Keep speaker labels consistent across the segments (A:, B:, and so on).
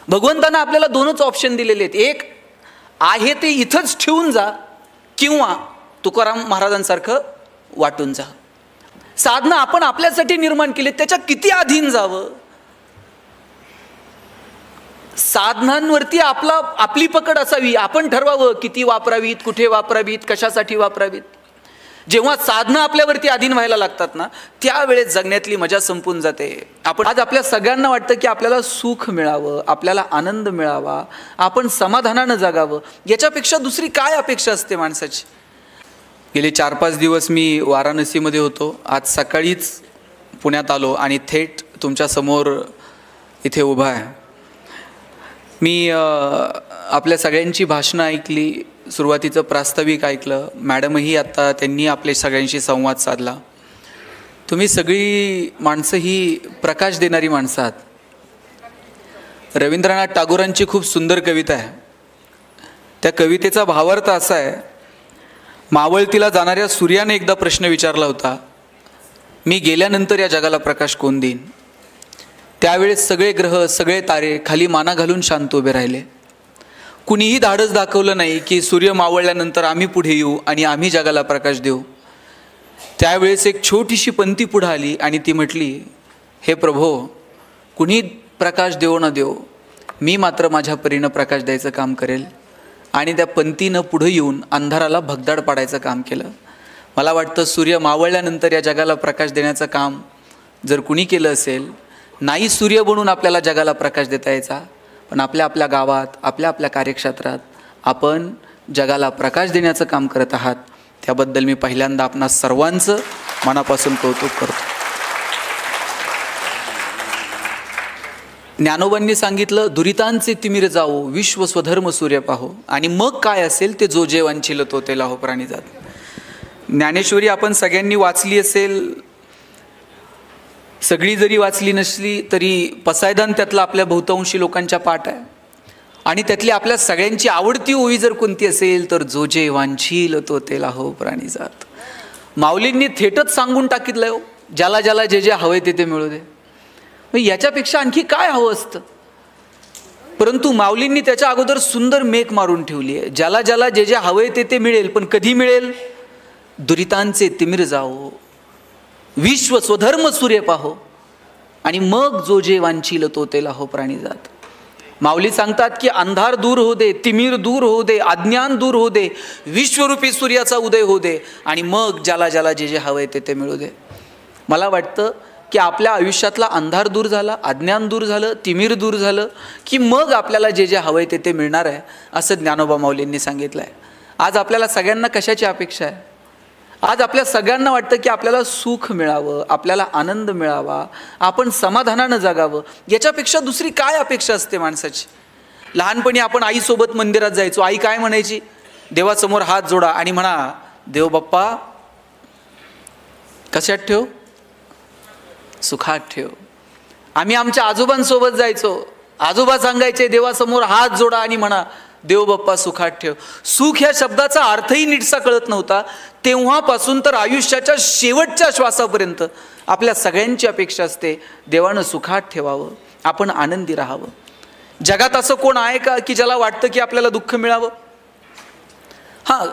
A: भगवंतानं आपल्याला दोनच ऑप्शन दिलेले आहेत, एक आहे ते इथंच ठेवून जा किंवा तुकाराम महाराजांसारखं वाटून जा. साधनं आपण आपल्यासाठी निर्माण केली, त्याच्या किती अधीन जावं. साधनांवरती आपली पकड असावी, आपण ठरवावं किती वापरावीत, कुठे वापरावीत, कशासाठी वापरावीत. जेव्हा साधनं आपल्यावरती अधीन व्हायला लागतात ना, त्यावेळेस जगण्यातली मजा संपून जाते. आज आपल्या सगळ्यांना वाटतं की आपल्याला सुख मिळावं, आपल्याला आनंद मिळावा, आपण समाधानानं जगावं. याच्यापेक्षा दुसरी काय अपेक्षा असते माणसाची. गेले 4-5 दिवस मी वाराणसीमध्ये होतो. आज सकाळीच पुण्यात आलो आणि थेट तुमच्यासमोर इथे उभा आहे. मी आपल्या सगळ्यांची भाषणं ऐकली, सुरुवातीचं प्रास्ताविक ऐकलं. मॅडमही आत्ता त्यांनी आपल्या सगळ्यांशी संवाद साधला. तुम्ही सगळी माणसं ही प्रकाश देणारी माणसं आहात. रवींद्रनाथ टागोरांची खूप सुंदर कविता आहे. त्या कवितेचा भावार्थ असा आहे, मावळतीला जाणाऱ्या सूर्याने एकदा प्रश्न विचारला होता, मी गेल्यानंतर या जगाला प्रकाश कोण देईन. त्यावेळेस सगळे ग्रह, सगळे तारे खाली माना घालून शांत उभे राहिले. कुणीही धाडस दाखवलं नाही की सूर्य मावळल्यानंतर आम्ही पुढे येऊ आणि आम्ही जगाला प्रकाश देऊ. त्यावेळेस एक छोटीशी पंथी पुढे आली आणि ती म्हटली, हे प्रभो, कुणी प्रकाश देवो न देवो, मी मात्र माझ्या परीनं प्रकाश द्यायचं काम करेल. आणि त्या पंथीनं पुढे येऊन अंधाराला भगदाड पाडायचं काम केलं. मला वाटतं सूर्य मावळल्यानंतर या जगाला प्रकाश देण्याचं काम जर कुणी केलं असेल, नाही सूर्य बनून आपल्याला जगाला प्रकाश देता यायचा, पण आपल्या आपल्या गावात, आपल्या आपल्या कार्यक्षेत्रात आपण जगाला प्रकाश देण्याचं काम करत आहात. त्याबद्दल मी पहिल्यांदा आपणा सर्वांचं मनापासून कौतुक करतो. ज्ञानोबांनी सांगितलं, दुरितांचे तिमिर जाओ, विश्व स्वधर्म सूर्य पाहो, आणि मग काय असेल ते जो जे वांछिल तो ते लाहो प्राणी जात. ज्ञानेश्वरी आपण सगळ्यांनी वाचली असेल, सगळी जरी वाचली नसली तरी पसायदान त्यातला आपल्या बहुतांशी लोकांच्या पाठ आहे. आणि त्यातली आपल्या सगळ्यांची आवडती ओवी जर कोणती असेल तर जो जे वांछील तो ते लाहो प्राणी जात. माऊलींनी थेटच सांगून टाकितलंय, हो, ज्याला ज्याला जे जे हवे ते मिळू दे. याच्यापेक्षा आणखी काय हवं असतं. परंतु माऊलींनी त्याच्या अगोदर सुंदर मेक मारून ठेवली आहे, ज्याला ज्याला जे जे हवे ते मिळेल. पण कधी मिळेल. दुरितांचे तिमिर जाओ, विश्व स्वधर्म सूर्य पाहो, आणि मग जो जे वांछील तो ते लाहो प्राणी जात. माऊली सांगतात की अंधार दूर होऊ दे, तिमिर दूर होऊ दे, अज्ञान दूर होऊ दे, विश्वरूपी सूर्याचा उदय होऊ दे, आणि मग ज्याला ज्याला जे जे हवंय ते मिळू दे. मला वाटतं की आपल्या आयुष्यातला अंधार दूर झाला, अज्ञान दूर झालं, तिमिर दूर झालं की मग आपल्याला जे जे हवंय ते मिळणार आहे, असं ज्ञानोबा माऊलींनी सांगितलं आहे. आज आपल्याला सगळ्यांना कशाची अपेक्षा आहे. आज आपल्या सगळ्यांना वाटतं की आपल्याला सुख मिळावं, आपल्याला आनंद मिळावा, आपण समाधानानं जगावं. याच्यापेक्षा दुसरी काय अपेक्षा असते माणसाची. लहानपणी आपण आईसोबत मंदिरात जायचो. आई काय म्हणायची, देवासमोर हात जोडा आणि म्हणा, देव बाप्पा कशात ठेव, सुखात ठेव. आम्ही आमच्या आजोबांसोबत जायचो. आजोबा सांगायचे, देवासमोर हात जोडा आणि म्हणा, देव बाप्पा सुखात ठेव. सुख ह्या शब्दाचा अर्थही नीटसा कळत नव्हता. तेव्हापासून तर आयुष्याच्या शेवटच्या श्वासापर्यंत आपल्या सगळ्यांची अपेक्षा असते, देवानं सुखात ठेवावं, आपण आनंदी राहावं. जगात असं कोण आहे का की ज्याला वाटतं की आपल्याला दुःख मिळावं. हां,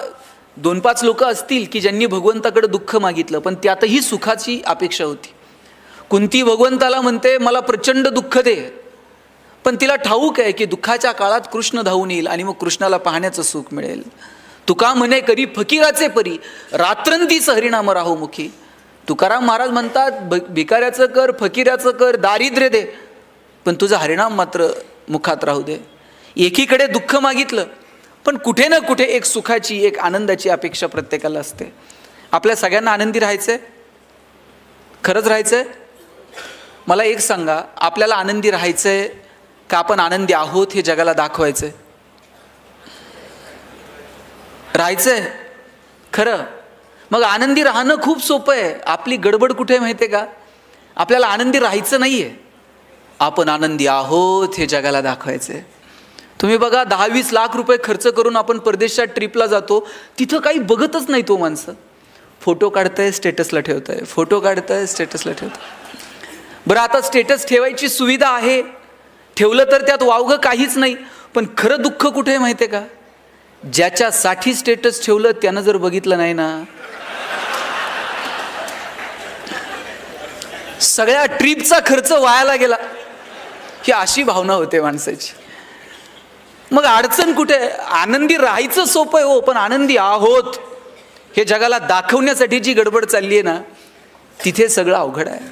A: 2-5 लोक असतील की ज्यांनी भगवंताकडे दुःख मागितलं, पण त्यातही सुखाची अपेक्षा होती. कुंती भगवंताला म्हणते, मला प्रचंड दुःख दे, पण तिला ठाऊक आहे की दुःखाच्या काळात कृष्ण धावून येईल आणि मग कृष्णाला पाहण्याचं सुख मिळेल. तुका म्हणे करी फकीराचे परी, रात्रंदिस हरिनाम राहो मुखी. तुकाराम महाराज म्हणतात, भिकाऱ्याचं कर, फकीराचं कर, दारिद्र्य दे, पण तुझा हरिनाम मात्र मुखात राहू दे. एकीकडे दुःख मागितलं, पण कुठे ना कुठे एक सुखाची, एक आनंदाची अपेक्षा प्रत्येकाला असते. आपल्या सगळ्यांना आनंदी राहायचंय, खरंच राहायचंय. मला एक सांगा, आपल्याला आनंदी राहायचंय का आपण आनंदी आहोत हे जगाला दाखवायचंय. राहायचंय खरं, मग आनंदी राहणं खूप सोपं आहे. आपली गडबड कुठे माहिती आहे का, आपल्याला आनंदी राहायचं नाहीये, आपण आनंदी आहोत हे जगाला दाखवायचंय. तुम्ही बघा, 10-20 लाख रुपये खर्च करून आपण परदेशात ट्रिपला जातो, तिथं काही बघतच नाही तो माणसं. फोटो काढताय, स्टेटसला ठेवताय, फोटो काढताय, स्टेटसला ठेवताय. बरं, आता स्टेटस ठेवायची सुविधा आहे, ठेवलं तर त्यात वावगं काहीच नाही. पण खरं दुःख कुठे आहे माहिती आहे का? ज्याच्यासाठी स्टेटस ठेवलं त्यानं जर बघितलं नाही ना, सगळ्या ट्रिपचा खर्च वायाला गेला, ही अशी भावना होते माणसाची. मग अडचण कुठे? आनंदी राहायचं सोपं आहे हो, पण आनंदी आहोत हे जगाला दाखवण्यासाठी जी गडबड चालली आहे ना, तिथे सगळं अवघड आहे.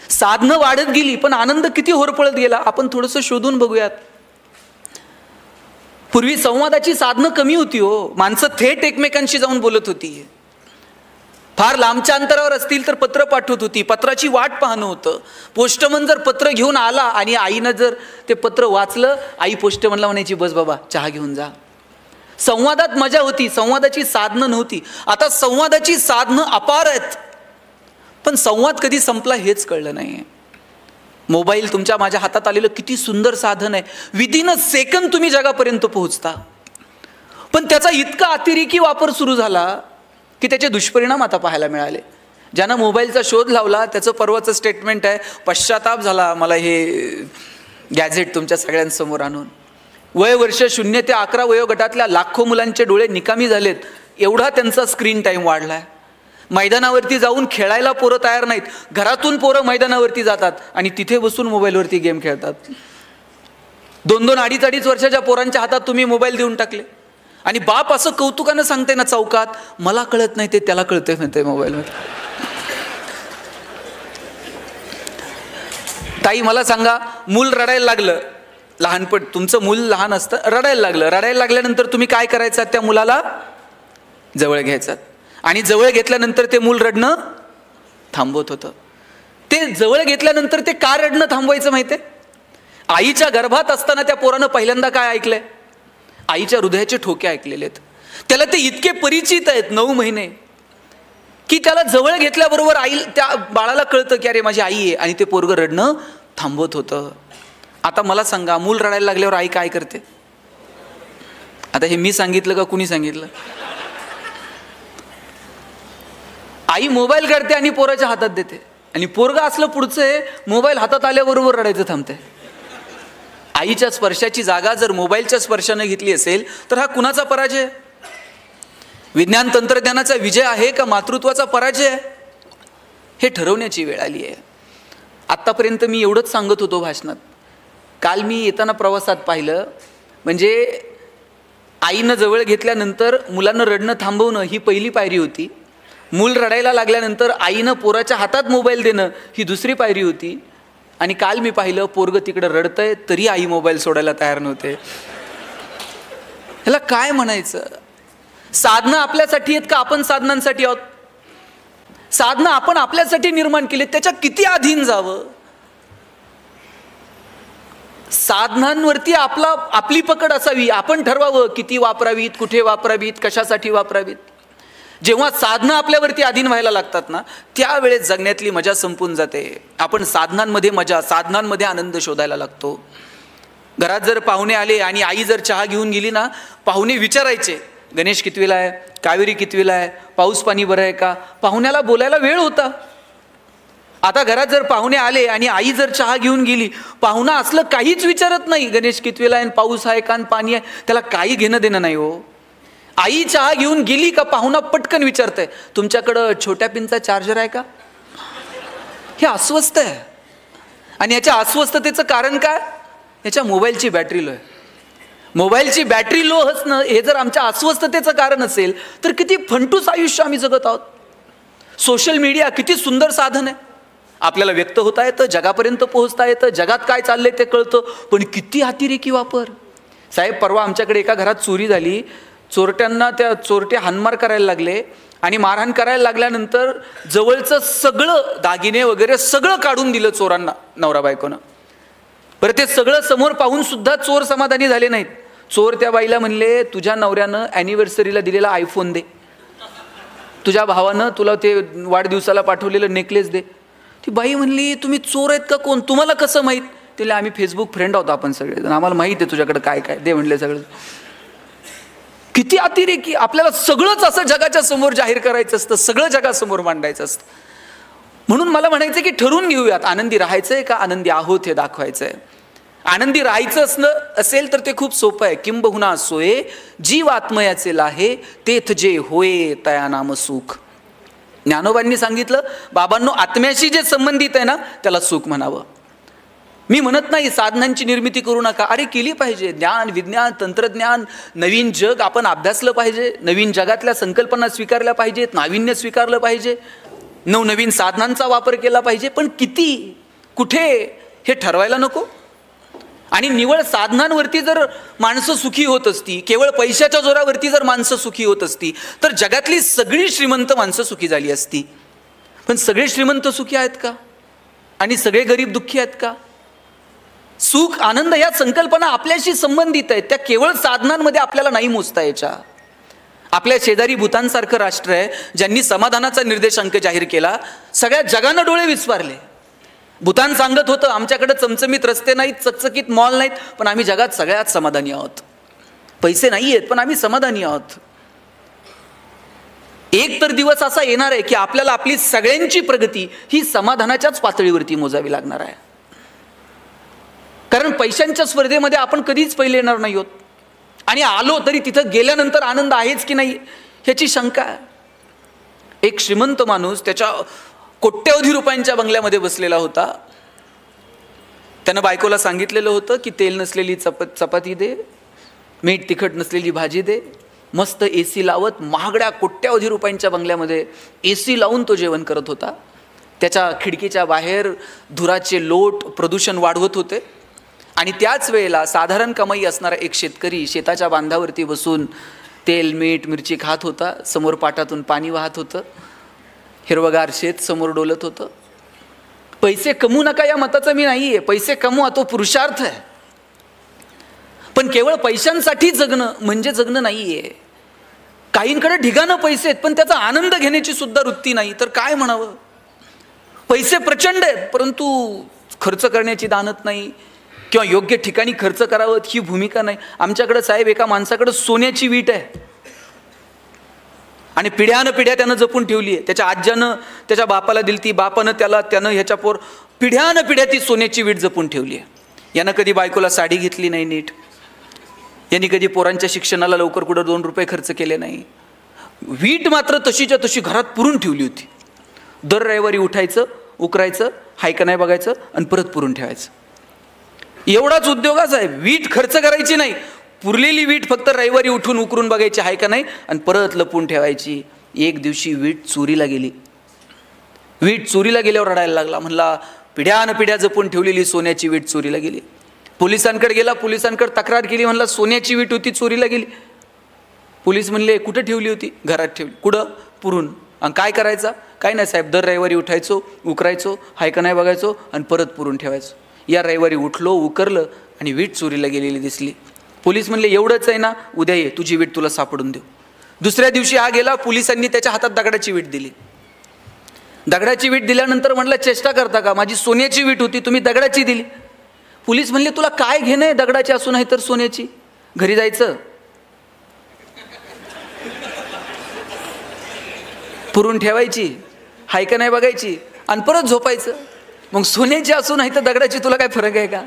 A: साधनं वाढत गेली पण आनंद किती होरपळत गेला आपण थोडंसं शोधून बघूयात. पूर्वी संवादाची साधनं कमी होती हो, माणसं थेट एकमेकांशी जाऊन बोलत होती. फार लांबच्या अंतरावर असतील तर पत्र पाठवत होती, पत्राची वाट पाहणं होतं. पोस्टमन जर पत्र घेऊन आला आणि आईनं जर ते पत्र वाचलं, आई पोस्टमनला म्हणायची बस बाबा चहा घेऊन जा. संवादात मजा होती, संवादाची साधनं नव्हती. आता संवादाची साधनं अपार आहेत, पण संवाद कधी संपला हेच कळलं नाही. मोबाईल तुमच्या माझ्या हातात आलेलं किती सुंदर साधन आहे, विदिन अ सेकंद तुम्ही जगापर्यंत पोहोचता. पण त्याचा इतका अतिरेकी वापर सुरू झाला की त्याचे दुष्परिणाम आता पाहायला मिळाले. ज्यानं मोबाईलचा शोध लावला त्याचं परवाचं स्टेटमेंट आहे, पश्चाताप झाला मला हे गॅझेट तुमच्या सगळ्यांसमोर आणून. वय वर्ष 0 ते 11 वयोगटातल्या लाखो मुलांचे डोळे निकामी झालेत, एवढा त्यांचा स्क्रीन टाईम वाढला आहे. मैदानावरती जाऊन खेळायला पोरं तयार नाहीत, घरातून पोरं मैदानावरती जातात आणि तिथे बसून मोबाईलवरती गेम खेळतात. 2-2, 2.5 वर्षाच्या पोरांच्या हातात तुम्ही मोबाईल देऊन टाकले आणि बाप असं कौतुकानं सांगते ना चौकात, मला कळत नाही ते त्याला कळतंय म्हणते मोबाईलमध्ये. ताई मला सांगा, मूल रडायला लागलं, लहानपण तुमचं मूल लहान असतं, रडायला लागलं, रडायला लागल्यानंतर तुम्ही काय करायचं? त्या मुलाला जवळ घ्यायचं आणि जवळ घेतल्यानंतर ते मूल रडणं थांबवत होतं. ते जवळ घेतल्यानंतर ते का रडणं थांबवायचं माहिती आहे? आईच्या गर्भात असताना त्या पोरानं पहिल्यांदा काय ऐकलंय? आईच्या हृदयाचे ठोके ऐकलेले आहेत. त्याला ते इतके परिचित आहेत 9 महिने की त्याला जवळ घेतल्याबरोबर आई त्या बाळाला कळतं की अरे माझी आई आहे, आणि ते पोरगं रडणं थांबवत होतं. आता मला सांगा, मूल रडायला लागल्यावर आई काय करते? आता हे मी सांगितलं का कुणी सांगितलं? आई मोबाईल काढते आणि पोराच्या हातात देते, आणि पोरगं असलं पुढचं आहे, मोबाईल हातात आल्याबरोबर रडायचं थांबते. आईच्या स्पर्शाची जागा जर मोबाईलच्या स्पर्शाने घेतली असेल तर हा कुणाचा पराजय? विज्ञान तंत्रज्ञानाचा विजय आहे का मातृत्वाचा पराजय आहे? हे ठरवण्याची वेळ आली आहे. आत्तापर्यंत मी एवढंच सांगत होतो भाषणात. काल मी येताना प्रवासात पाहिलं, म्हणजे आईनं जवळ घेतल्यानंतर मुलांना रडणं थांबवणं ही पहिली पायरी होती. मूल रडायला लागल्यानंतर आईनं पोराच्या हातात मोबाईल देणं ही दुसरी पायरी होती. आणि काल मी पाहिलं, पोरगं तिकडं रडतंय तरी आई मोबाईल सोडायला तयार नव्हते. ह्याला काय म्हणायचं? साधनं आपल्यासाठी आहेत का आपण साधनांसाठी आहोत? साधनं आपण आपल्यासाठी निर्माण केली, त्याच्या किती अधीन जावं? साधनांवरती आपली पकड असावी, आपण ठरवावं किती वापरावीत, कुठे वापरावीत, कशासाठी वापरावीत. जेव्हा साधनं आपल्यावरती अधीन व्हायला लागतात ना, त्यावेळेस जगण्यातली मजा संपून जाते. आपण साधनांमध्ये मजा, साधनांमध्ये आनंद शोधायला लागतो. घरात जर पाहुणे आले आणि आई जर चहा घेऊन गेली ना, पाहुणे विचारायचे गणेश कितवीला आहे, कावेरी कितवीला आहे, पाऊस पाणी बरं आहे का? पाहुण्याला बोलायला वेळ होता. आता घरात जर पाहुणे आले आणि आई जर चहा घेऊन गेली, पाहुणा असलं काहीच विचारत नाही, गणेश कितवीला आहे, पाऊस आहे का, पाणी आहे, त्याला काही घेणं देणं नाही हो. आई चहा घेऊन गेली का पाहुणा पटकन विचारतंय, तुमच्याकडं छोट्या पिनचा चार्जर आहे का? हे अस्वस्थ आहे. आणि याच्या अस्वस्थतेचं कारण काय? याच्या मोबाईलची बॅटरी लो आहे. मोबाईलची बॅटरी लो असणं हे जर आमच्या अस्वस्थतेचं कारण असेल तर किती फंटूस आयुष्य आम्ही जगत आहोत. सोशल मीडिया किती सुंदर साधन आहे, आपल्याला व्यक्त होता येतं, जगापर्यंत पोहोचता येतं, जगात काय चाललंय ते कळतं, पण किती अतिरेकी वापर. साहेब, परवा आमच्याकडे एका घरात चोरी झाली. चोरट्यांना त्या चोरटे हाणमार करायला लागले आणि मारहाण करायला लागल्यानंतर जवळचं सगळं दागिने वगैरे सगळं काढून दिलं चोरांना, नवरा बायकोनं. बरं, ते सगळं समोर पाहून सुद्धा चोर समाधानी झाले नाहीत. चोर त्या बाईला म्हणले, तुझ्या नवऱ्यानं ॲनिव्हर्सरीला दिलेला आयफोन दे, तुझ्या भावानं तुला ते वाढदिवसाला पाठवलेलं नेकलेस दे. ती बाई म्हणली, तुम्ही चोर आहेत का? कोण? तुम्हाला कसं माहीत? तिला आम्ही फेसबुक फ्रेंड आहोत आपण सगळे, आम्हाला माहीत आहे तुझ्याकडे काय काय दे म्हणले सगळं. किती अतिरेकी. आपल्याला सगळंच असं जगाच्या समोर जाहीर करायचं असतं, सगळं जगासमोर मांडायचं असतं. म्हणून मला म्हणायचं की ठरवून घेऊयात, आनंदी राहायचंय का आनंदी आहोत हे दाखवायचंय. आनंदी राहायचं असेल तर ते खूप सोपं आहे. किंबहुना सोये जीव आत्मयाचे लाहे, तेथ जे होय तया नाम सुख. ज्ञानोबांनी सांगितलं, बाबांनो, आत्म्याशी जे संबंधित आहे ना त्याला सुख म्हणावं. मी म्हणत नाही साधनांची निर्मिती करू नका, अरे केली पाहिजे. ज्ञान, विज्ञान, तंत्रज्ञान, नवीन जग आपण अभ्यासलं पाहिजे, नवीन जगातल्या संकल्पना स्वीकारल्या पाहिजेत, नाविन्य स्वीकारलं पाहिजे, नवनवीन साधनांचा वापर केला पाहिजे. पण किती, कुठे हे ठरवायला नको. आणि निवळ साधनांवरती जर माणसं सुखी होत असती, केवळ पैशाच्या जोरावरती जर माणसं सुखी होत असती, तर जगातली सगळी श्रीमंत माणसं सुखी झाली असती. पण सगळे श्रीमंत सुखी आहेत का? आणि सगळे गरीब दुःखी आहेत का? सुख, आनंद या संकल्पना आपल्याशी संबंधित आहेत, त्या केवळ साधनांमध्ये आपल्याला नाही मोजता यायच्या. आपल्या शेजारी भूतानसारखं राष्ट्र आहे ज्यांनी समाधानाचा निर्देशांक जाहीर केला. सगळ्या जगानं डोळे विस्फारले. भूतान सांगत होतं, आमच्याकडे चमचमीत रस्ते नाहीत, चकचकीत मॉल नाहीत, पण आम्ही जगात सगळ्यात समाधानी आहोत. पैसे नाही आहेत पण आम्ही समाधानी आहोत. एक तर दिवस असा येणार आहे की आपल्याला आपली सगळ्यांची प्रगती ही समाधानाच्याच पातळीवरती मोजावी लागणार आहे. कारण पैशांच्या स्पर्धेमध्ये आपण कधीच पहिले येणार नाही आहोत. आणि आलो तरी तिथं गेल्यानंतर आनंद आहेच की नाही ह्याची शंका आहे. एक श्रीमंत माणूस त्याच्या कोट्यवधी रुपयांच्या बंगल्यामध्ये बसलेला होता. त्यानं बायकोला सांगितलेलं होतं की तेल नसलेली चपाती दे, मीठ तिखट नसलेली भाजी दे. मस्त AC लावत महागड्या कोट्यवधी रुपयांच्या बंगल्यामध्ये AC लावून तो जेवण करत होता. त्याच्या खिडकीच्या बाहेर धुराचे लोट प्रदूषण वाढवत होते. आणि त्याच वेळेला साधारण कमाई असणारा एक शेतकरी शेताच्या बांधावरती बसून तेल, मीठ, मिरची खात होता. समोर पाटातून पाणी वाहत होतं. हिरवगार शेत समोर डोलत होतं. पैसे कमवू नका या मताचं मी नाही आहे. पैसे कमवा, तो पुरुषार्थ आहे. पण केवळ पैशांसाठी जगणं म्हणजे जगणं नाही आहे. काहींकडे ढिगानं पैसे आहेत पण त्याचा आनंद घेण्याची सुद्धा वृत्ती नाही, तर काय म्हणावं. पैसे प्रचंड आहेत परंतु खर्च करण्याची दानत नाही किंवा योग्य ठिकाणी खर्च करावं ही भूमिका नाही. आमच्याकडे साहेब एका माणसाकडे सोन्याची वीट आहे आणि पिढ्यानं पिढ्या त्यानं जपून ठेवली आहे. त्याच्या आज्यानं त्याच्या बापाला दिली ती, बापानं त्यानं ह्याच्या पोर पिढ्यानं पिढ्या ती सोन्याची वीट जपून ठेवली आहे. यानं कधी बायकोला साडी घेतली नाही नीट, यांनी कधी पोरांच्या शिक्षणाला लवकर कुठं 2 रुपये खर्च केले नाही. वीट मात्र तशीच्या तशी घरात पुरून ठेवली होती. दर रविवारी उठायचं, उकरायचं, हाय का नाही बघायचं आणि परत पुरून ठेवायचं. एवढाच उद्योगाच आहे. वीट खर्च करायची नाही, पुरलेली वीट फक्त रविवारी उठून उकरून बघायची हाय का नाही आणि परत लपून ठेवायची. एक दिवशी वीट चोरीला गेली. वीट चोरीला गेल्यावर रडायला लागला. म्हणला पिढ्यानं पिढ्या जपून ठेवलेली सोन्याची वीट चोरीला गेली. पोलिसांकडे गेला, पोलिसांकडे तक्रार केली. म्हणला सोन्याची वीट होती चोरीला गेली. पोलीस म्हणले कुठं ठेवली होती? घरात ठेवली. कुठं? पुरून. आणि काय करायचा? काय नाही साहेब, दर रविवारी उठायचो, उकरायचो, हाय का नाही बघायचो आणि परत पुरून ठेवायचो. या रविवारी उठलो, उकरलं आणि वीट चोरीला गेलेली दिसली. पोलीस म्हणले एवढंच आहे ना, उद्या ये, तुझी वीट तुला सापडून देऊ. दुसऱ्या दिवशी हा गेला, पोलिसांनी त्याच्या हातात दगडाची वीट दिली. दगडाची वीट दिल्यानंतर म्हणलं चेष्टा करता का, माझी सोन्याची वीट होती, तुम्ही दगडाची दिली. पोलीस म्हणले तुला काय घेणं आहे दगडाची असून आहे तर सोन्याची? घरी जायचं, पुरून ठेवायची, हाय का नाही बघायची आणि परत झोपायचं. मग सोन्याची असून आहे तर दगडाची तुला काय फरक आहे का?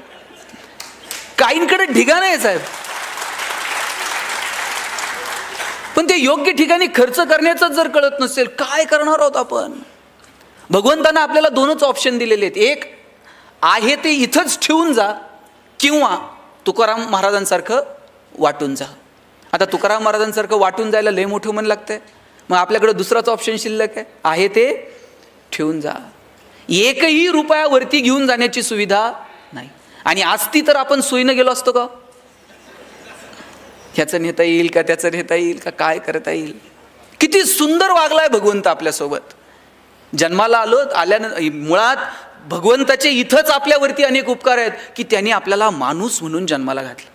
A: काहींकडे ढिगाण आहे साहेब, पण ते योग्य ठिकाणी खर्च करण्याचं जर कळत नसेल काय करणार आहोत आपण? भगवंतानं आपल्याला 2च ऑप्शन दिलेले आहेत. एक आहे ते इथंच ठेवून जा किंवा तुकाराम महाराजांसारखं वाटून जा. आता तुकाराम महाराजांसारखं वाटून जायला लय मोठं मन लागतंय. मग आपल्याकडे दुसराच ऑप्शन शिल्लक आहे ते ठेवून जा. एकही रुपया वरती घेऊन जाण्याची सुविधा नाही. आणि असती तर आपण सोयीनं गेलो असतो का? ह्याचं नेता येईल का, त्याचं नेता येईल का, काय करता येईल? किती सुंदर वागलाय भगवंत आपल्यासोबत. जन्माला आल्यानंतर मुळात भगवंताचे इथंच आपल्यावरती अनेक उपकार आहेत की त्यांनी आपल्याला माणूस म्हणून जन्माला घातलं.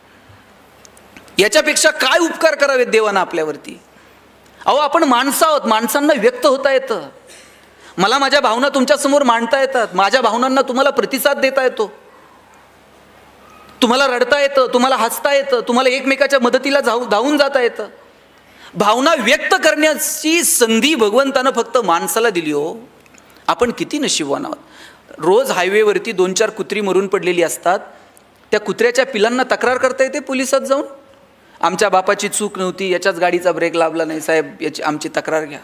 A: याच्यापेक्षा काय उपकार करावेत देवानं आपल्यावरती? अहो आपण माणसं आहोत, माणसांना व्यक्त होता येतं. मला माझ्या भावना तुमच्यासमोर मांडता येतात, माझ्या भावनांना तुम्हाला प्रतिसाद देता येतो, तुम्हाला रडता येतं, तुम्हाला हसता येतं, तुम्हाला एकमेकाच्या मदतीला धावून जाता येतं. भावना व्यक्त करण्याची संधी भगवंतानं फक्त माणसाला दिली. हो आपण किती नशीबवान आहोत. रोज हायवेवरती 2-4 कुत्री मरून पडलेली असतात. त्या कुत्र्याच्या पिलांना तक्रार करता येते पोलिसात जाऊन, आमच्या बापाची चूक नव्हती, याच्याच गाडीचा ब्रेक लाभला नाही साहेब, याची आमची तक्रार घ्या.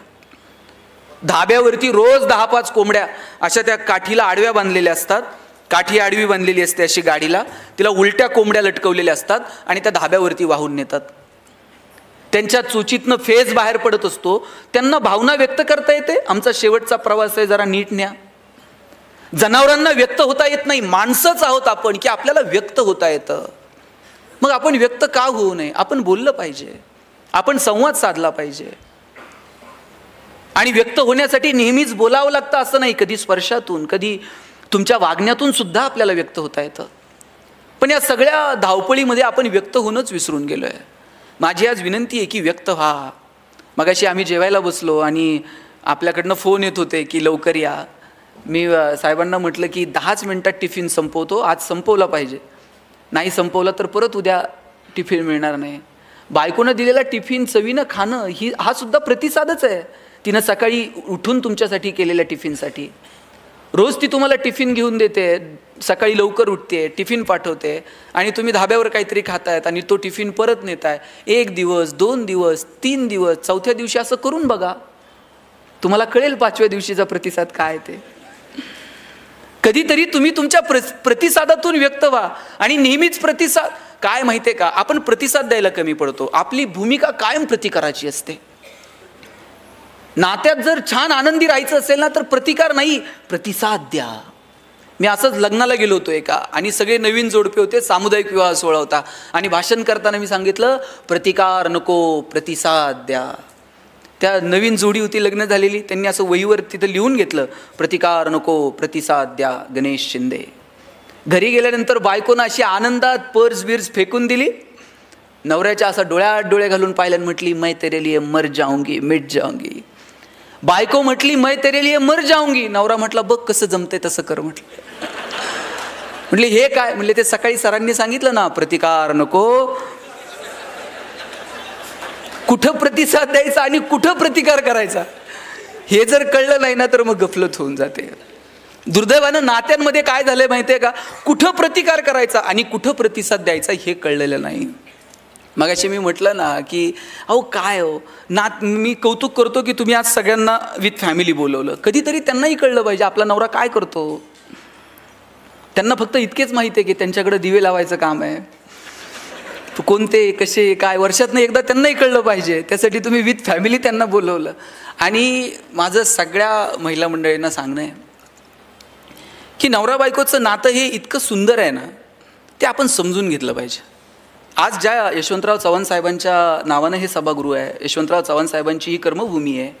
A: धाब्यावरती रोज 10-5 कोंबड्या अशा त्या काठीला आडव्या बांधलेल्या असतात, काठी आडवी बांधलेली असते अशी गाडीला, तिला उलट्या कोंबड्या लटकवलेल्या असतात आणि त्या धाब्यावरती वाहून नेतात. त्यांच्या चोचीतनं फेज बाहेर पडत असतो, त्यांना भावना व्यक्त करता येते, आमचा शेवटचा प्रवास आहे, जरा नीट न्या. जनावरांना व्यक्त होता येत नाही, माणसंच आहोत आपण की आपल्याला व्यक्त होता येतं. मग आपण व्यक्त का होऊ नये? आपण बोललं पाहिजे, आपण संवाद साधला पाहिजे. आणि व्यक्त होण्यासाठी नेहमीच बोलावं लागतं असं नाही, कधी स्पर्शातून, कधी तुमच्या वागण्यातून सुद्धा आपल्याला व्यक्त होता येतं. पण या सगळ्या धावपळीमध्ये आपण व्यक्त होणंच विसरून गेलोय. माझी आज विनंती आहे की व्यक्त व्हा. मगाशी आम्ही जेवायला बसलो आणि आपल्याकडनं फोन येत होते की लवकर या. मी साहेबांना म्हटलं की 10च मिनिटात टिफिन संपवतो, आज संपवला पाहिजे, नाही संपवला तर परत उद्या टिफिन मिळणार नाही. बायकोनं दिलेला टिफिन चवीनं खाणं हा सुद्धा प्रतिसादच आहे, तिनं सकाळी उठून तुमच्यासाठी केलेल्या टिफिनसाठी. रोज ती तुम्हाला टिफिन घेऊन देते, सकाळी लवकर उठते, टिफिन पाठवते आणि तुम्ही धाब्यावर काहीतरी खातायत आणि तो टिफिन परत नेताय. 1 दिवस, 2 दिवस, 3 दिवस, 4थ्या दिवशी असं करून बघा, तुम्हाला कळेल 5व्या दिवशीचा प्रतिसाद काय ते. कधीतरी तुम्ही तुमच्या प्रतिसादातून व्यक्त व्हा. आणि नेहमीच प्रतिसाद काय माहिती आहे का, आपण प्रतिसाद द्यायला कमी पडतो. आपली भूमिका कायम प्रतिकाराची असते. नात्यात जर छान आनंदी राहायचं असेल ना तर प्रतिकार नाही, प्रतिसाद द्या. मी असंच लग्नाला गेलो होतो एका, आणि सगळे नवीन जोडपे होते, सामुदायिक विवाह सोहळा होता, आणि भाषण करताना मी सांगितलं प्रतिकार नको, प्रतिसाद द्या. त्या नवीन जोडी होती लग्न झालेली, त्यांनी असं वहीवर तिथं लिहून घेतलं, प्रतिकार नको, प्रतिसाद द्या, गणेश शिंदे. घरी गेल्यानंतर बायकोनं अशी आनंदात पर्स बिर्स फेकून दिली. नवऱ्याच्या असा डोळ्यात डोळे घालून पाहिलं, म्हटली मैं तेरे लिए मर जाऊंगी, मिट जाऊंगी. बायको म्हटली मैं तेरे लिए मर जाऊंगी. नवरा म्हटला बघ कसं जमतंय तसं कर. म्हटले हे काय? म्हणले ते सकाळी सरांनी सांगितलं ना, प्रतिकार नको. कुठं प्रतिसाद द्यायचा आणि कुठं प्रतिकार करायचा हे जर कळलं नाही ना तर मग गफलत होऊन जाते. दुर्दैवानं नात्यांमध्ये काय झालंय माहितीये का, कुठं प्रतिकार करायचा आणि कुठं प्रतिसाद द्यायचा हे कळलेलं नाही. मगाशी मी म्हटलं ना की अहो काय हो मी कौतुक करतो की तुम्ही आज सगळ्यांना विथ फॅमिली बोलवलं. कधीतरी त्यांनाही कळलं पाहिजे आपला नवरा काय करतो. त्यांना फक्त इतकेच माहिती आहे की त्यांच्याकडे दिवे लावायचं काम आहे, कोणते कसे काय, वर्षातनं एकदा त्यांनाही कळलं पाहिजे. त्यासाठी तुम्ही विथ फॅमिली त्यांना बोलवलं. आणि माझं सगळ्या महिला मंडळींना सांगणं आहे की नवरा बायकोचं नातं हे इतकं सुंदर आहे ना, ते आपण समजून घेतलं पाहिजे. आज ज्या यशवंतराव चव्हाण साहेबांच्या नावानं हे सभागृह आहे, यशवंतराव चव्हाण साहेबांची ही कर्मभूमी आहे.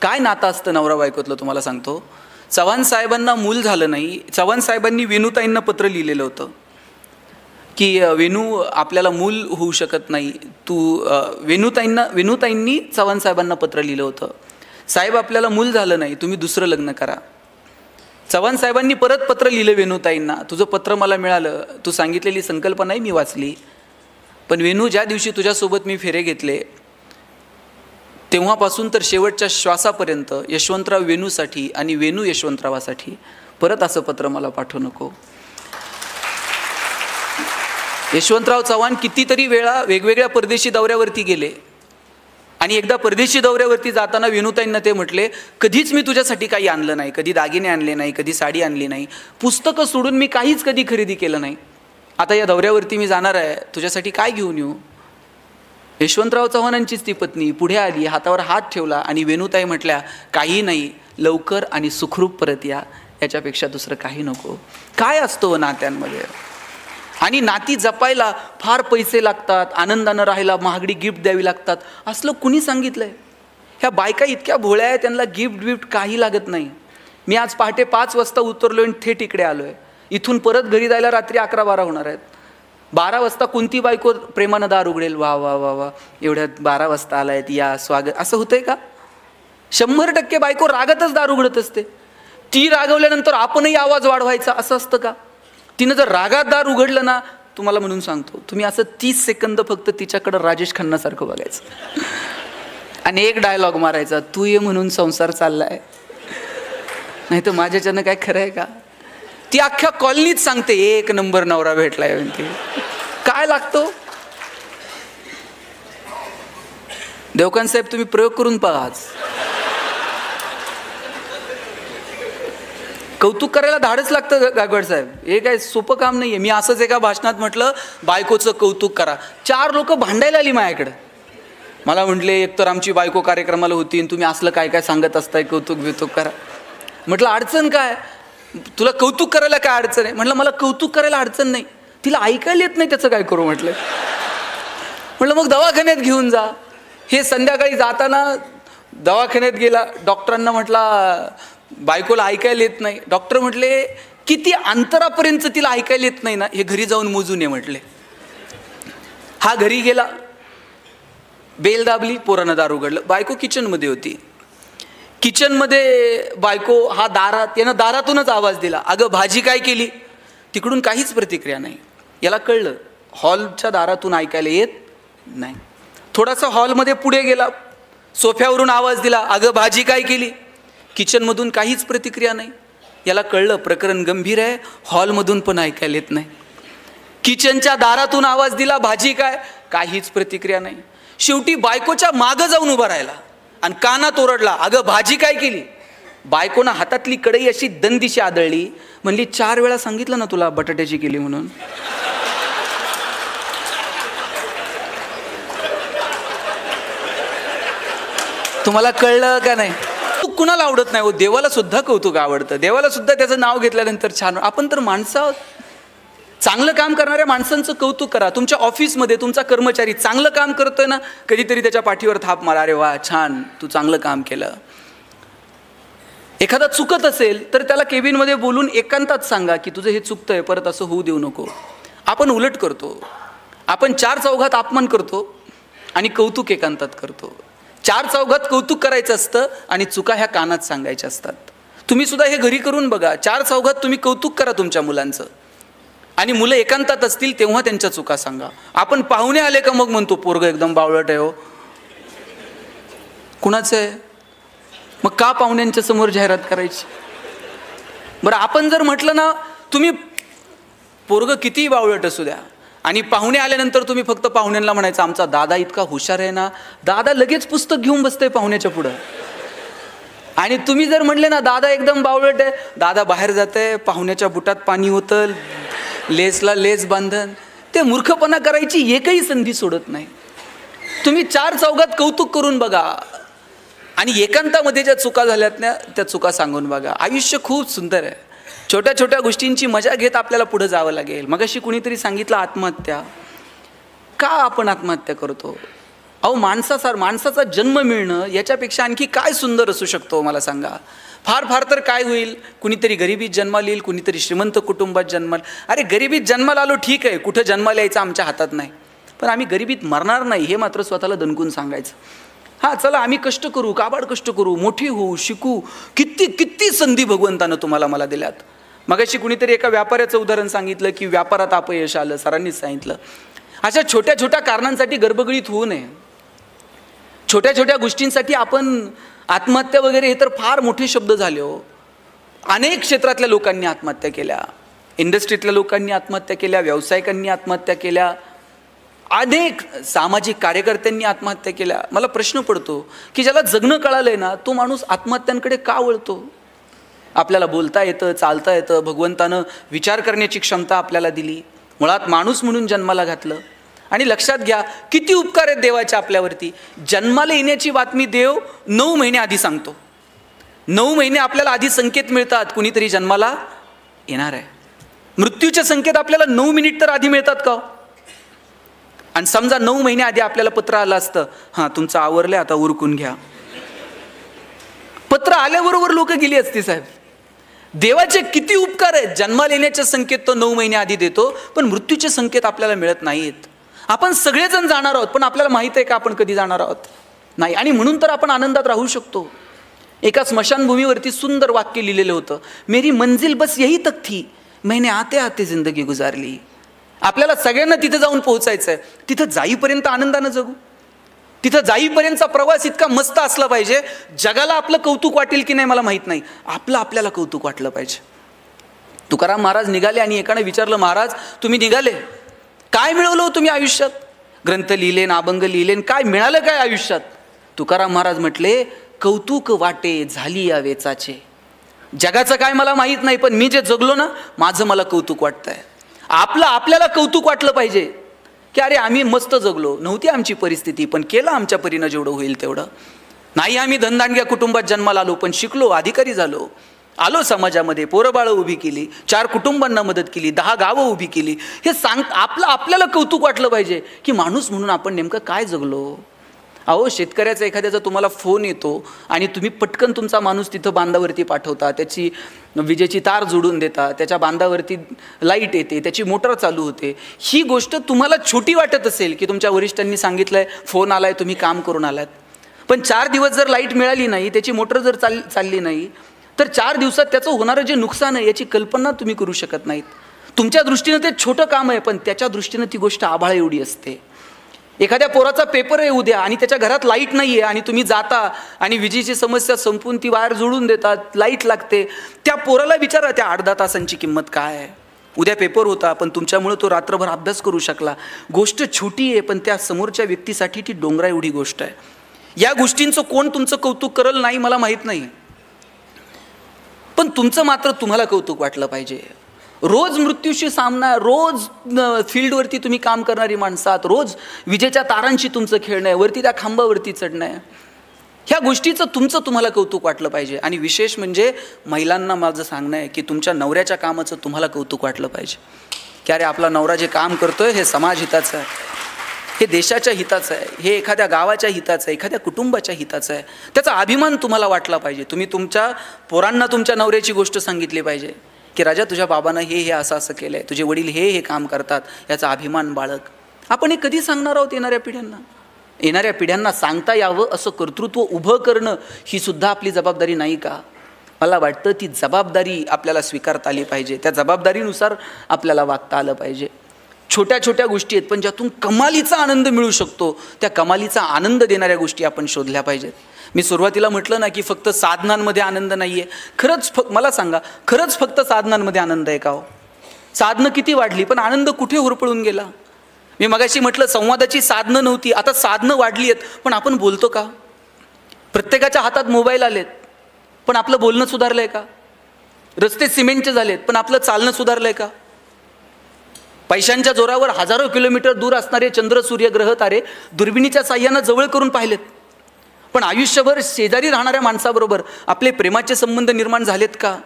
A: काय नातं असतं नवरा बायकोतलं तुम्हाला सांगतो. चव्हाण साहेबांना मूल झालं नाही, चव्हाण साहेबांनी वेणूताईंना पत्र लिहिलेलं होतं की वेणू आपल्याला मूल होऊ शकत नाही, वेणूताईंनी चव्हाण साहेबांना पत्र लिहिलं होतं, साहेब आपल्याला मूल झालं नाही, तुम्ही दुसरं लग्न करा. चव्हाण साहेबांनी परत पत्र लिहिलं वेणूताईंना, तुझं पत्र मला मिळालं, तू सांगितलेली संकल्पनाही मी वाचली, पण वेणू ज्या दिवशी तुझ्यासोबत मी फेरे घेतले तेव्हापासून तर शेवटच्या श्वासापर्यंत यशवंतराव वेणूसाठी आणि वेणू यशवंतरावासाठी परत असं पत्र मला पाठवू नको. यशवंतराव चव्हाण कितीतरी वेळा वेगवेगळ्या परदेशी दौऱ्यावरती गेले आणि एकदा परदेशी दौऱ्यावरती जाताना वेणूताईंना ते म्हटले, कधीच मी तुझ्यासाठी काही आणलं नाही, कधी दागिने आणले नाही, कधी साडी आणली नाही, पुस्तकं सोडून मी काहीच कधी खरेदी केलं नाही. आता या दौऱ्यावरती मी जाणार आहे, तुझ्यासाठी काय घेऊन येऊ. यशवंतराव चव्हाणांचीच ती पत्नी पुढे आली, हातावर हात ठेवला आणि वेणूताई म्हटल्या, काही नाही, लवकर आणि सुखरूप परत या, याच्यापेक्षा दुसरं काही नको. काय असतो नात्यांमध्ये. आणि नाती जपायला फार पैसे लागतात, आनंदानं राहायला महागडी गिफ्ट द्यावी लागतात, असलं कुणी सांगितलंय. ह्या बायका इतक्या भोळ्या आहेत, त्यांना गिफ्ट काही लागत नाही. मी आज पहाटे 5 वाजता उतरलो आणि थेट इकडे आलो आहे. इथून परत घरी जायला रात्री 11-12 होणार आहेत. 12 वाजता कोणती बायको प्रेमानं दार उघडेल, वा वा वा वा एवढ्यात 12 वाजता आलायत, या स्वागत, असं होतंय का. 100% बायको रागातच दार उघडत असते. ती रागवल्यानंतर आपणही आवाज वाढवायचा असं असतं का. तिनं जर रागात दार उघडलं ना, तुम्हाला म्हणून सांगतो, तुम्ही असं 30 सेकंद फक्त तिच्याकडं राजेश खन्नासारखं बघायचं आणि एक डायलॉग मारायचा, तू ये म्हणून संसार चाललाय, नाही तर माझ्याच्यानं काय खरं आहे का. ती अख्ख्या कॉलनीत सांगते 1 नंबर नवरा भेटलाय म्हणते. काय लागतो? देवकांत साहेब तुम्ही प्रयोग करून पहा. आज कौतुक करायला धाडच लागतं गायकवाड साहेब. हे काय सोपं काम नाहीये. मी असंच एका भाषणात म्हटलं बायकोचं कौतुक करा. 4 लोक भांडायला आली माझ्याकडे. मला म्हटले एकतर आमची बायको कार्यक्रमाला होती आणि तुम्ही असलं काय काय सांगत असताय, कौतुक बितुक करा. म्हटलं अडचण काय, तुला कौतुक करायला काय अडचण आहे? म्हटलं मला कौतुक करायला अडचण नाही, तिला ऐकायला येत नाही, त्याचं काय करू? म्हटलं मग दवाखान्यात घेऊन जा. हे संध्याकाळी जाताना दवाखान्यात गेला. डॉक्टरांना म्हटला बायकोला ऐकायला येत नाही. डॉक्टर म्हटले किती अंतरापर्यंत तिला ऐकायला येत नाही ना, हे घरी जाऊन मोजून ये म्हटले. हा घरी गेला, बेल दाबली, पोरानं दार उघडलं. बायको किचनमध्ये होती. किचनमध्ये बायको हा दारात, यानं दारातूनच आवाज दिला, अगं भाजी काय केली? तिकडून काहीच प्रतिक्रिया नाही. याला कळलं हॉलच्या दारातून ऐकायला येत नाही. थोडासा हॉलमध्ये पुढे गेला, सोफ्यावरून आवाज दिला, अगं भाजी काय केली? किचनमधून काहीच प्रतिक्रिया नाही. याला कळलं प्रकरण गंभीर आहे, हॉलमधून पण ऐकायला येत नाही. किचनच्या दारातून आवाज दिला, भाजी काय? काहीच प्रतिक्रिया नाही. शेवटी बायकोच्या मागं जाऊन उभा राहिला आणि कानात ओरडला, अगं भाजी काय केली? बायकोनं हातातली कढई अशी दंदिशी आदळली. म्हणली 4 वेळा सांगितलं ना तुला बटाट्याची केली म्हणून. तुम्हाला कळलं का नाही? कुणाला आवडत नाही हो, देवाला सुद्धा कौतुक आवडतं. देवाला सुद्धा त्याचं नाव घेतल्यानंतर छान. आपण तर माणसं आहोत. चांगलं काम करणाऱ्या माणसांचं कौतुक करा. तुमच्या ऑफिसमध्ये तुमचा कर्मचारी चांगलं काम करतोय ना, कधीतरी त्याच्या पाठीवर थाप मारा, अरे वा छान, तू चांगलं काम केलं. एखादा चुकत असेल तर त्याला केबिनमध्ये बोलून एकांतात सांगा की तुझं हे चुकतंय, परत असं होऊ देऊ नको. आपण उलट करतो. आपण 4 चौघात अपमान करतो आणि कौतुक एकांतात करतो. 4 चौघात कौतुक करायचं असतं आणि चुका ह्या कानात सांगायच्या असतात. तुम्ही सुद्धा हे घरी करून बघा. 4 चौघात तुम्ही कौतुक करा तुमच्या मुलांचं आणि मुलं एकांतात असतील तेव्हा त्यांच्या चुका सांगा. आपण पाहुणे आले का मग म्हणतो पोरगं एकदम बावळट आहे हो. कुणाचं आहे? मग का पाहुण्यांच्या समोर जाहिरात करायची? बरं आपण जर म्हटलं ना तुम्ही पोरगं कितीही बावळट असू द्या आणि पाहुणे आल्यानंतर तुम्ही फक्त पाहुण्यांना म्हणायचं आमचा दादा इतका हुशार आहे ना, दादा लगेच पुस्तक घेऊन बसतंय पाहुण्याच्या पुढं. आणि तुम्ही जर म्हणले ना दादा एकदम बावळट आहे, दादा बाहेर जातंय, पाहुण्याच्या बुटात पाणी होतं, लेसला लेस बांधन, ते मूर्खपणा करायची एकही संधी सोडत नाही. तुम्ही 4 चौघात कौतुक करून बघा आणि एकांतामध्ये ज्या चुका झाल्यात ना त्या चुका सांगून बघा. आयुष्य खूप सुंदर आहे. छोट्या छोट्या गोष्टींची मजा घेत आपल्याला पुढे जावं लागेल. मगाशी कुणीतरी सांगितलं आत्महत्या. का आपण आत्महत्या करतो? अहो माणसाचा जन्म मिळणं याच्यापेक्षा आणखी काय सुंदर असू शकतो मला सांगा? फार फार तर काय होईल, कुणीतरी गरिबीत जन्माला येईल, कुणीतरी श्रीमंत कुटुंबात जन्माला. अरे गरिबीत जन्माला आलो ठीक आहे, कुठं जन्माला यायचं आमच्या हातात नाही, पण आम्ही गरिबीत मरणार नाही हे मात्र स्वतःला दणकून सांगायचं. हां चला आम्ही कष्ट करू, काबाड कष्ट करू, मोठी होऊ, शिकू. किती किती संधी भगवंतानं तुम्हाला मला दिल्यात. मगाशी कुणीतरी एका व्यापाऱ्याचं उदाहरण सांगितलं की व्यापारात अपयश आलं, सरांनीच सांगितलं. अशा छोट्या छोट्या कारणांसाठी गडबडीत होऊ नये. छोट्या छोट्या गोष्टींसाठी आपण आत्महत्या वगैरे हे तर फार मोठे शब्द झाले हो. अनेक क्षेत्रातल्या लोकांनी आत्महत्या केल्या, इंडस्ट्रीतल्या लोकांनी आत्महत्या केल्या, व्यावसायिकांनी आत्महत्या केल्या, अनेक सामाजिक कार्यकर्त्यांनी आत्महत्या केल्या. मला प्रश्न पडतो की ज्याला जगणं कळालंय ना तो माणूस आत्महत्यांकडे का वळतो? आपल्याला बोलता येतं, चालता येतं, भगवंतानं विचार करण्याची क्षमता आपल्याला दिली, मुळात माणूस म्हणून जन्माला घातलं. आणि लक्षात घ्या किती उपकार आहेत देवाचे आपल्यावरती. जन्माला येण्याची बातमी देव 9 महिने आधी सांगतो. 9 महिने आपल्याला आधी संकेत मिळतात कुणीतरी जन्माला येणार आहे. मृत्यूचे संकेत आपल्याला 9 मिनिट तर आधी मिळतात का? आणि समजा 9 महिने आधी आपल्याला पत्र आलं असतं, हां तुमचं आवरलं आता उरकून घ्या. पत्र आल्याबरोबर लोक गेली असती साहेब. देवाचे किती उपकार आहेत. जन्माला येण्याचे संकेत तो 9 महिने आधी देतो, पण मृत्यूचे संकेत आपल्याला मिळत नाहीत. आपण सगळेजण जाणार आहोत, पण आपल्याला माहित आहे का आपण कधी जाणार आहोत? नाही. आणि म्हणून तर आपण आनंदात राहू शकतो. एका स्मशानभूमीवरती सुंदर वाक्य लिहिलेलं होतं, मेरी मंजिल बस यही तक थी, मैंने आते आते जिंदगी गुजारली. आपल्याला सगळ्यांना तिथे जाऊन पोहोचायचं आहे. तिथं जाईपर्यंत आनंदानं जगू. तिथं जाईपर्यंतचा प्रवास इतका मस्त असला पाहिजे, जगाला आपलं कौतुक वाटेल की नाही मला माहीत नाही, आपलं आपल्याला कौतुक वाटलं पाहिजे. तुकाराम महाराज निघाले आणि एकाने विचारलं, महाराज तुम्ही निघाले, काय मिळवलं हो तुम्ही आयुष्यात? ग्रंथ लिहिले, अभंग लिहिले, काय मिळालं काय आयुष्यात? तुकाराम महाराज म्हटले, कौतुक वाटे झाली या वेचाचे. जगाचं काय मला माहीत नाही, पण मी जे जगलो ना, माझं मला कौतुक वाटतंय. आपल्याला कौतुक वाटलं पाहिजे की अरे आम्ही मस्त जगलो, नव्हती आमची परिस्थिती पण केलं आमच्या परीनं जेवढं होईल तेवढं. नाही आम्ही धनदांडग्या कुटुंबात जन्माला आलो, पण शिकलो, अधिकारी झालो, आलो समाजामध्ये, पोरंबाळं उभी केली, 4 कुटुंबांना मदत केली, 10 गावं उभी केली. हे आपल्याला कौतुक वाटलं पाहिजे की माणूस म्हणून आपण नेमकं काय जगलो. अहो, शेतकऱ्याचा एखाद्याचा तुम्हाला फोन येतो आणि तुम्ही पटकन तुमचा माणूस तिथं बांधावरती पाठवता, त्याची विजेची तार जोडून देता, त्याच्या बांधावरती लाईट येते, त्याची मोटर चालू होते. ही गोष्ट तुम्हाला छोटी वाटत असेल की तुमच्या वरिष्ठांनी सांगितलंय, फोन आलाय, तुम्ही काम करून आलात. पण 4 दिवस जर लाईट मिळाली नाही, त्याची मोटर जर चालली नाही, तर 4 दिवसात त्याचं होणारं जे नुकसान आहे याची कल्पना तुम्ही करू शकत नाहीत. तुमच्या दृष्टीनं ते छोटं काम आहे, पण त्याच्या दृष्टीनं ती गोष्ट आभाळ एवढी असते. एखाद्या पोराचा पेपर आहे उद्या आणि त्याच्या घरात लाईट नाही आहे आणि तुम्ही जाता आणि विजेची समस्या संपून ती वायर जोडून देतात, लाईट लागते. त्या पोराला विचारा त्या 8-10 तासांची किंमत काय आहे. उद्या पेपर होता पण तुमच्यामुळे तो रात्रभर अभ्यास करू शकला. गोष्ट छोटी आहे, पण त्या समोरच्या व्यक्तीसाठी ती डोंगरा एवढी गोष्ट आहे. या गोष्टींचं कोण तुमचं कौतुक करल नाही मला माहीत नाही, पण तुमचं मात्र तुम्हाला कौतुक वाटलं पाहिजे. रोज मृत्यूशी सामना, रोज फील्डवरती तुम्ही काम करणारी माणसात, रोज विजेच्या तारांशी तुमचं खेळणं आहे, वरती त्या खांबावरती चढणं आहे. ह्या गोष्टीचं तुम्हाला कौतुक वाटलं पाहिजे. आणि विशेष म्हणजे महिलांना माझं सांगणं आहे की तुमच्या नवऱ्याच्या कामाचं तुम्हाला कौतुक वाटलं पाहिजे की अरे आपला नवरा जे काम करतोय हे समाज हिताचं आहे, हे देशाच्या हिताचं आहे, हे एखाद्या गावाच्या हिताचं आहे, एखाद्या कुटुंबाच्या हिताचं आहे. त्याचा अभिमान तुम्हाला वाटला पाहिजे. तुम्ही तुमच्या पोरांना तुमच्या नवऱ्याची गोष्ट सांगितली पाहिजे की राजा तुझ्या बाबांना हे असं केलं आहे, तुझे वडील हे काम करतात, याचा अभिमान बाळग. आपण हे कधी सांगणार आहोत येणाऱ्या पिढ्यांना? येणाऱ्या पिढ्यांना सांगता यावं असं कर्तृत्व उभं करणं ही सुद्धा आपली जबाबदारी नाही का? मला वाटतं ती जबाबदारी आपल्याला स्वीकारता आली पाहिजे. त्या जबाबदारीनुसार आपल्याला वागता आलं पाहिजे. छोट्या छोट्या गोष्टी आहेत पण ज्यातून कमालीचा आनंद मिळू शकतो, त्या कमालीचा आनंद देणाऱ्या गोष्टी आपण शोधल्या पाहिजेत. मी सुरुवातीला म्हटलं ना की फक्त साधनांमध्ये आनंद नाही आहे. मला सांगा, खरंच फक्त साधनांमध्ये आनंद आहे का हो? साधनं किती वाढली पण आनंद कुठे होरपळून गेला? मी मगाशी म्हटलं संवादाची साधनं नव्हती, आता साधनं वाढली आहेत, पण आपण बोलतो का? प्रत्येकाच्या हातात मोबाईल आलेत पण आपलं बोलणं सुधारलंय का? रस्ते सिमेंटचे झालेत पण आपलं चालणं सुधारलंय का? पैशांच्या जोरावर हजारो किलोमीटर दूर असणारे चंद्र, सूर्य, ग्रह, तारे दुर्बिणीच्या साह्यानं जवळ करून पाहिलेत, पण आयुष्यभर शेजारी राहणाऱ्या माणसाबरोबर आपले प्रेमाचे संबंध निर्माण झालेत का?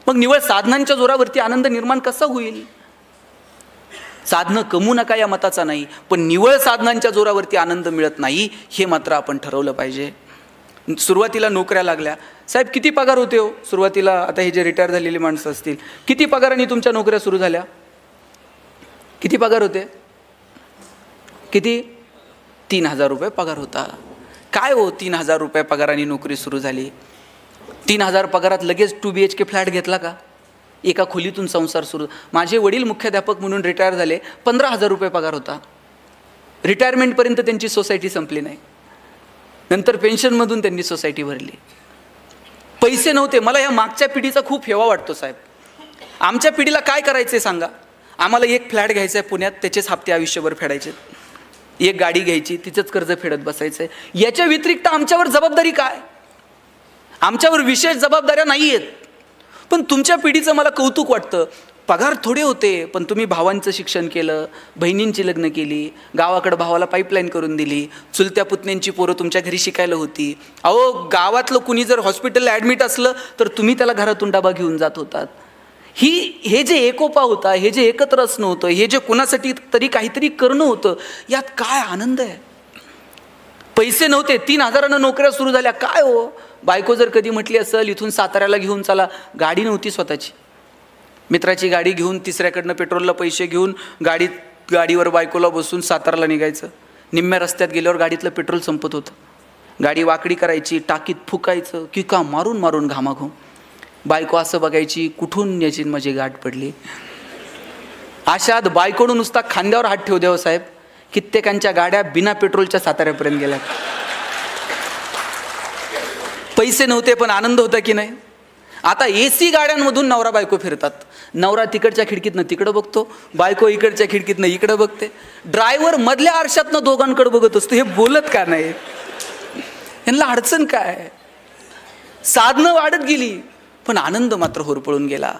A: मग निवळ साधनांच्या जोरावरती आनंद निर्माण कसा होईल? साधनं कमवू नका या मताचा नाही, पण निवळ साधनांच्या जोरावरती आनंद मिळत नाही हे मात्र आपण ठरवलं पाहिजे. सुरुवातीला नोकऱ्या लागल्या, साहेब किती पगार होते हो सुरुवातीला? आता हे जे रिटायर झालेली माणसं असतील, किती पगारांनी तुमच्या नोकऱ्या सुरू झाल्या? किती पगार होते? किती? 3,000 रुपये पगार होता. काय हो 3,000 रुपये पगाराने नोकरी सुरू झाली? 3,000 पगारात लगेच 2 BHK फ्लॅट घेतला का? एका खोलीतून संसार सुरू. माझे वडील मुख्याध्यापक म्हणून रिटायर झाले, 15,000 रुपये पगार होता. रिटायरमेंटपर्यंत त्यांची सोसायटी संपली नाही, नंतर पेन्शनमधून त्यांनी सोसायटी भरली. पैसे नव्हते. मला या मागच्या पिढीचा खूप हेवा वाटतो साहेब. आमच्या पिढीला काय करायचं सांगा? आम्हाला एक फ्लॅट घ्यायचा आहे पुण्यात, त्याचेच हप्ते आयुष्यभर फेडायचे. एक गाडी घ्यायची, तिचंच कर्ज फेडत बसायचं आहे. याच्या व्यतिरिक्त आमच्यावर जबाबदारी काय? आमच्यावर विशेष जबाबदाऱ्या नाही आहेत. पण तुमच्या पिढीचं मला कौतुक वाटतं. पगार थोडे होते पण तुम्ही भावांचं शिक्षण केलं, बहिणींची लग्न केली, गावाकडं भावाला पाईपलाईन करून दिली, चुलत्या पुतण्यांची पोरं तुमच्या घरी शिकायला होती. अहो, गावातलं कुणी जर हॉस्पिटलला ॲडमिट असलं तर तुम्ही त्याला घरातून डबा घेऊन जात होतात. हे जे एकोपा होता, हे जे एकत्र असणं होतं, हे जे कुणासाठी तरी काहीतरी करणं होतं, यात काय आनंद आहे? पैसे नव्हते, 3,000 नोकऱ्या सुरू झाल्या. काय हो, बायको जर कधी म्हटली असेल इथून साताऱ्याला घेऊन चला, गाडी नव्हती स्वतःची, मित्राची गाडी घेऊन तिसऱ्याकडनं पेट्रोलला पैसे घेऊन गाडीवर बायकोला बसून साताऱ्याला निघायचं. निम्म्या रस्त्यात गेल्यावर गाडीतलं पेट्रोल संपत होतं. गाडी वाकडी करायची, टाकीत फुकायचं, किका मारून मारून घामाघूम. बायको असं बघायची, कुठून याची माझी गाठ पडली. अशात बायकोनं नुसता खांद्यावर हात ठेवू द्यावं साहेब, कित्येकांच्या गाड्या बिना पेट्रोलच्या साताऱ्यापर्यंत गेल्या. पैसे नव्हते पण आनंद होता की नाही? आता AC गाड्यांमधून नवरा बायको फिरतात. नवरा तिकडच्या खिडकीतनं तिकडं बघतो, बायको इकडच्या खिडकीतनं इकडं बघते. ड्रायव्हर मधल्या आरशातनं दोघांकडे बघत असतो. हे बोलत का नाही? यांना अडचण काय? साधनं वाढत गेली पण आनंद मात्र होरपळून गेला.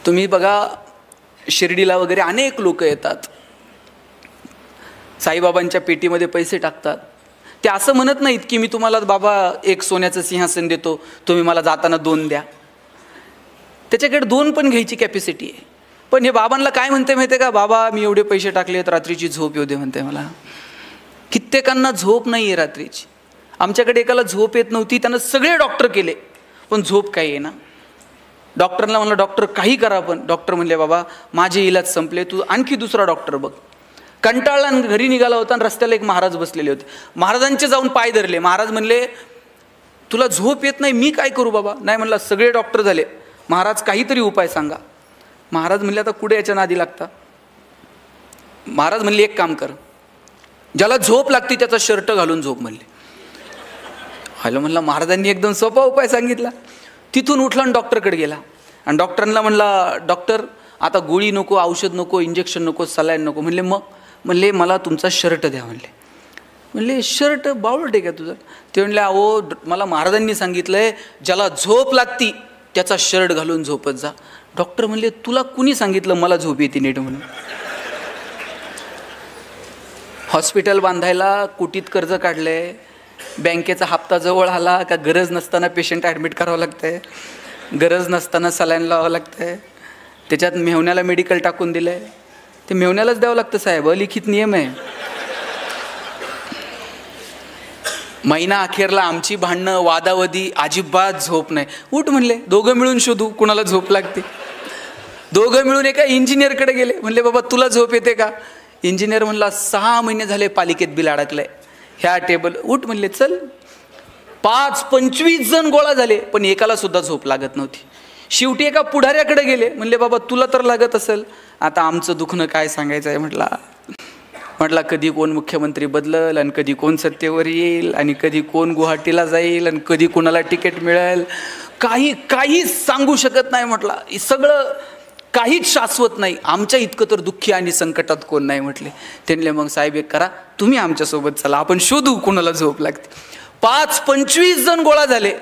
A: तुम्ही बघा, शिर्डीला वगैरे अनेक लोक येतात, साईबाबांच्या पेटीमध्ये पैसे टाकतात. ते असं म्हणत नाहीत की मी तुम्हाला बाबा एक सोन्याचं सिंहासन देतो, तुम्ही मला जाताना 2 द्या. त्याच्याकडे 2 पण घ्यायची कॅपॅसिटी आहे. पण हे बाबांना काय म्हणते माहिती आहे का? बाबा मी एवढे पैसे टाकलेत, रात्रीची झोप येऊ दे म्हणते मला. कित्येकांना झोप नाही आहे रात्रीची. आमच्याकडे एकाला झोप येत नव्हती, त्यानं सगळे डॉक्टर केले पण झोप काही आहे ना. डॉक्टरला म्हणलं डॉक्टर काही करा, पण डॉक्टर म्हणले बाबा माझे इलाज संपले, तू आणखी दुसरा डॉक्टर बघ. कंटाळला आणि घरी निघाला होता आणि रस्त्याला एक महाराज बसलेले होते. महाराजांचे जाऊन पाय धरले. महाराज म्हणले तुला झोप येत नाही, मी काय करू बाबा? नाही म्हणला सगळे डॉक्टर झाले, महाराज काहीतरी उपाय सांगा. महाराज म्हणले आता कुठे याच्या नादी लागता? महाराज म्हणले एक काम कर, ज्याला झोप लागते त्याचा शर्ट घालून झोप म्हणले. हॅलो म्हणला, महाराजांनी एकदम सोपा उपाय सांगितला. तिथून उठला आणि डॉक्टरकडे गेला आणि डॉक्टरांना म्हणला डॉक्टर आता गोळी नको, औषध नको, इंजेक्शन नको, सलाईन नको. म्हणले मग? म्हणले मला तुमचा शर्ट द्या म्हणले. म्हणले शर्ट बावळट आहे का तुझं? ते म्हणले अहो मला महाराजांनी सांगितलंय ज्याला झोप लागती त्याचा शर्ट घालून झोपत जा. डॉक्टर म्हणले तुला कुणी सांगितलं मला झोप येते नीट म्हणून? हॉस्पिटल बांधायला कोटीत कर्ज काढलंय, बँकेचा हप्ता जवळ आला का गरज नसताना पेशंट ॲडमिट करावं लागतंय, गरज नसताना सलाईन लावावं लागतंय, त्याच्यात मेहुण्याला मेडिकल टाकून दिलं आहे, ते मेहुण्यालाच द्यावं लागतं साहेब, अलिखित नियम आहे. महिना अखेरला आमची भांडणं वादावधी, अजिबात झोप नाही. उठ म्हणले दोघं मिळून शोधू कुणाला झोप लागते. दोघं मिळून एका इंजिनियरकडे गेले. म्हणले बाबा तुला झोप येते का? इंजिनियर म्हणला 6 महिने झाले पालिकेत बिल अडकलंय, ह्या टेबल. उठ म्हणले चल. 25 जण गोळा झाले पण एकाला सुद्धा झोप लागत नव्हती. शेवटी एका पुढाऱ्याकडे गेले. म्हणले बाबा तुला तर लागत असेल, आता आमचं दुखणं काय सांगायचं आहे म्हटला कधी कोण मुख्यमंत्री बदलल आणि कधी कोण सत्तेवर येईल आणि कधी कोण गुवाहाटीला जाईल आणि कधी कोणाला तिकीट मिळेल, काही सांगू शकत नाही म्हटला. सगळं काहीच शाश्वत नाही, आमच्या इतकं तर दुःखी आणि संकटात कोण नाही म्हटले. त्यांनी मग साहेब एक करा, तुम्ही आमच्यासोबत चला, आपण शोधू कोणाला झोप लागते. 25 जण गोळा झाले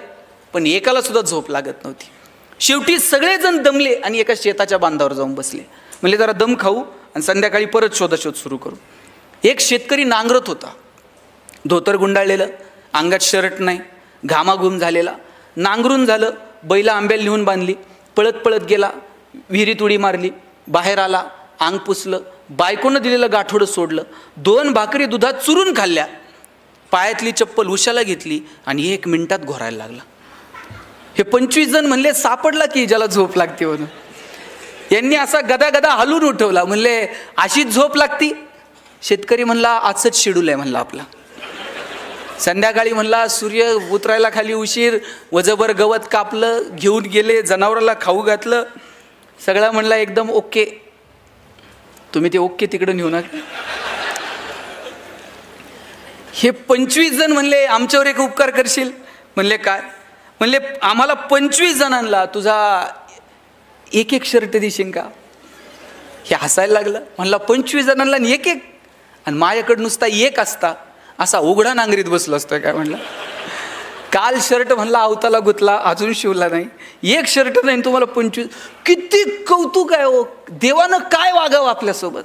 A: पण एकाला सुद्धा झोप लागत नव्हती. शेवटी सगळेजण दमले आणि एका शेताच्या बांधावर जाऊन बसले. म्हणजे जरा दम खाऊ आणि संध्याकाळी परत शोधाशोध सुरू करू. एक शेतकरी नांगरत होता, धोतर गुंडाळलेलं, अंगात शर्ट नाही, घामाघूम झालेला. नांगरून झालं, बैला आंब्याला नेऊन बांधली, पळत पळत गेला, विहिरीत उडी मारली, बाहेर आला, अंग पुसलं, बायकोनं दिलेलं गाठोडं सोडलं, 2 भाकरी दुधात चुरून खाल्ल्या, पायातली चप्पल उशाला घेतली आणि 1 मिनिटात घोरायला लागला. हे 25 जण म्हणले सापडला की ज्याला झोप लागते म्हणून. यांनी असा गदा गदा हलून उठवला. म्हणले अशीच झोप लागती? शेतकरी म्हणला आजच शेड्यूल आहे म्हणला आपला. संध्याकाळी म्हणला सूर्य उतरायला खाली उशीर, वजभर गवत कापलं, घेऊन गेले, जनावराला खाऊ घातलं, सगळं म्हणला एकदम ओके. तुम्ही ते ओके तिकडे नेऊ नका. हे 25 जण म्हणले आमच्यावर एक उपकार करशील? म्हणले काय? म्हणले आम्हाला 25 जणांना तुझा एक शर्ट देशील का? हे हसायला लागलं. म्हणला 25 जणांना एक आणि माझ्याकडे नुसता एक असता असा उघडा नांगरीत बसलो असतोय काय? म्हणला काल शर्ट म्हणला अवताला गुतला, अजून शिवला नाही, एक शर्ट नाही तुम्हाला 25. किती कौतुक आहे हो. देवानं काय वागावं आपल्यासोबत.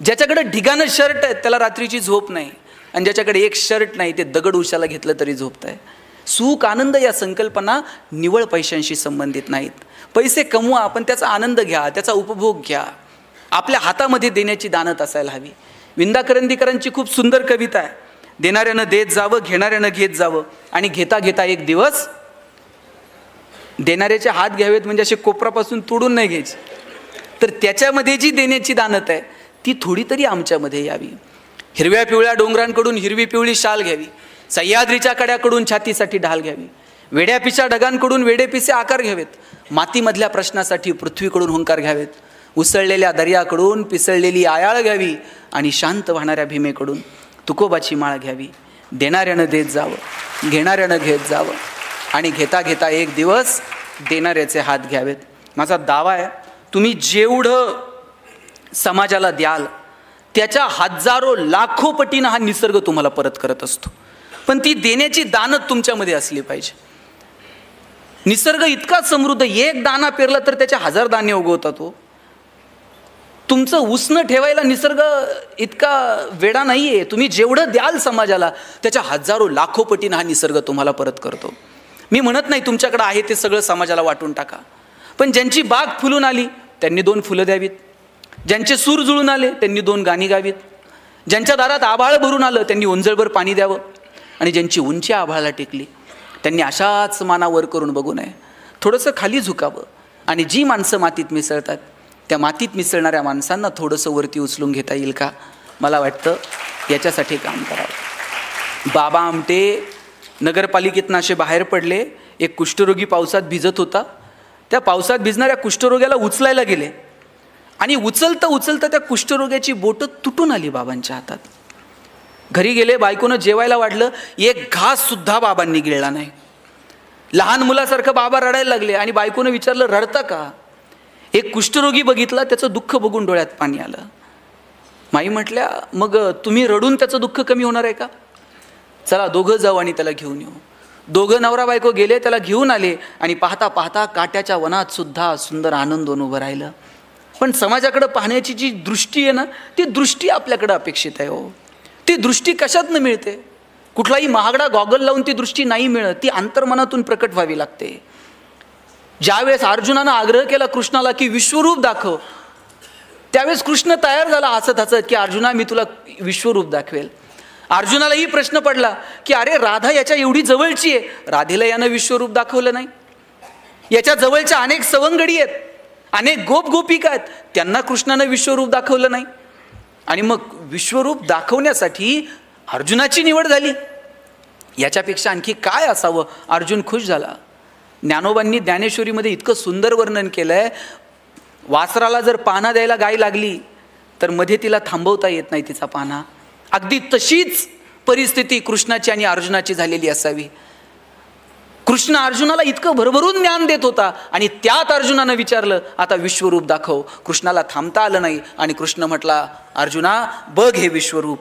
A: ज्याच्याकडे ढिगानं शर्ट आहे त्याला रात्रीची झोप नाही आणि ज्याच्याकडे एक शर्ट नाही ते दगड उशाला घेतलं तरी झोपतंय. सुख आनंद या संकल्पना निव्वळ पैशांशी संबंधित नाहीत. पैसे कमवा पण त्याचा आनंद घ्या, त्याचा उपभोग घ्या. आपल्या हातामध्ये देण्याची दानत असायला हवी. विंदा करंदीकरांची खूप सुंदर कविता आहे. देणाऱ्यानं देत जावं, घेणाऱ्यानं घेत जावं आणि घेता घेता एक दिवस देणाऱ्याचे हात घ्यावेत, म्हणजे असे कोपरापासून तोडून नाही घ्यायचे, तर त्याच्यामध्ये जी देण्याची दानत आहे ती थोडी तरी आमच्यामध्ये यावी. हिरव्या पिवळ्या डोंगरांकडून हिरवी पिवळी शाल घ्यावी, सह्याद्रीच्या कड्याकडून छातीसाठी ढाल घ्यावी, वेड्यापिशा ढगांकडून वेडेपिसे आकार घ्यावेत, मातीमधल्या प्रश्नासाठी पृथ्वीकडून हुंकार घ्यावेत, उसळलेल्या दर्याकडून पिसळलेली आयाळ घ्यावी आणि शांत वाहणाऱ्या भीमेकडून तुकोबाची माळ घ्यावी. देणाऱ्यानं देत जावं, घेणाऱ्यानं घेत जावं आणि घेता घेता एक दिवस देणाऱ्याचे हात घ्यावेत. माझा दावा आहे, तुम्ही जेवढं समाजाला द्याल त्याच्या हजारो लाखो पटीनं हा निसर्ग तुम्हाला परत करत असतो. पण ती देण्याची दानत तुमच्यामध्ये असली पाहिजे. निसर्ग इतका समृद्ध, एक दाना पेरला तर त्याच्या 1000 दाणे उगवतात. तो तुमचं उसनं ठेवायला निसर्ग इतका वेडा नाही आहे. तुम्ही जेवढं द्याल समाजाला त्याच्या हजारो लाखो पटीनं हा निसर्ग तुम्हाला परत करतो. मी म्हणत नाही तुमच्याकडे आहे ते सगळं समाजाला वाटून टाका, पण ज्यांची बाग फुलून आली त्यांनी 2 फुलं द्यावीत, ज्यांचे सूर जुळून आले त्यांनी 2 गाणी गावीत, ज्यांच्या दारात आभाळ भरून आलं त्यांनी ओंजळभर पाणी द्यावं, आणि ज्यांची उंची आभाळाला टेकली त्यांनी अशाच मानावर करून बघू नये, थोडंसं खाली झुकावं. आणि जी माणसं मातीत मिसळतात त्या मातीत मिसळणाऱ्या माणसांना थोडंसं वरती उचलून घेता येईल का? मला वाटतं याच्यासाठी काम करावं. बाबा आमटे नगरपालिकेतनं असे बाहेर पडले. एक कुष्ठरोगी पावसात भिजत होता. त्या पावसात भिजणाऱ्या कुष्ठरोग्याला उचलायला गेले आणि उचलता उचलता त्या कुष्ठरोग्याची बोटं तुटून आली बाबांच्या हातात. घरी गेले, बायकोनं जेवायला वाढलं, एक घास सुद्धा बाबांनी गिळला नाही. लहान मुलासारखं बाबा रडायला लागले आणि बायकोनं विचारलं, रडता का? एक कुष्ठरोगी बघितला, त्याचं दुःख बघून डोळ्यात पाणी आलं. माई म्हटल्या, मग तुम्ही रडून त्याचं दुःख कमी होणार आहे का? चला दोघं जाऊ आणि त्याला घेऊन येऊ. दोघं नवरा बायको गेले, त्याला घेऊन आले आणि पाहता पाहता काट्याच्या वनात सुद्धा सुंदर आनंद उभं राहिलं. पण समाजाकडे पाहण्याची जी दृष्टी आहे ना, ती दृष्टी आपल्याकडे अपेक्षित आहे. हो, ती दृष्टी कशातनं मिळते? कुठलाही महागडा गॉगल लावून ती दृष्टी नाही मिळत, ती अंतर्मनातून प्रकट व्हावी लागते. ज्यावेळेस अर्जुनानं आग्रह केला कृष्णाला की विश्वरूप दाखव, त्यावेळेस कृष्ण तयार झाला हसत हसत की अर्जुना मी तुला विश्वरूप दाखवेल. अर्जुनालाही प्रश्न पडला की अरे राधा याच्या एवढी जवळची आहे, राधेला यानं विश्वरूप दाखवलं नाही. याच्या जवळच्या अनेक सवंगडी आहेत, अनेक गोप गोपिका आहेत, त्यांना कृष्णानं विश्वरूप दाखवलं नाही. आणि मग विश्वरूप दाखवण्यासाठी अर्जुनाची निवड झाली. याच्यापेक्षा आणखी काय असावं? अर्जुन खुश झाला. ज्ञानोबांनी ज्ञानेश्वरीमध्ये इतकं सुंदर वर्णन केलंय, वासराला जर पाना द्यायला गाय लागली तर मध्ये तिला थांबवता येत नाही तिचा पाना. अगदी तशीच परिस्थिती कृष्णाची आणि अर्जुनाची झालेली असावी. कृष्ण अर्जुनाला इतकं भरभरून ज्ञान देत होता आणि त्यात अर्जुनानं विचारलं आता विश्वरूप दाखव. कृष्णाला थांबता आलं नाही आणि कृष्ण म्हटला, अर्जुना बघ हे विश्वरूप.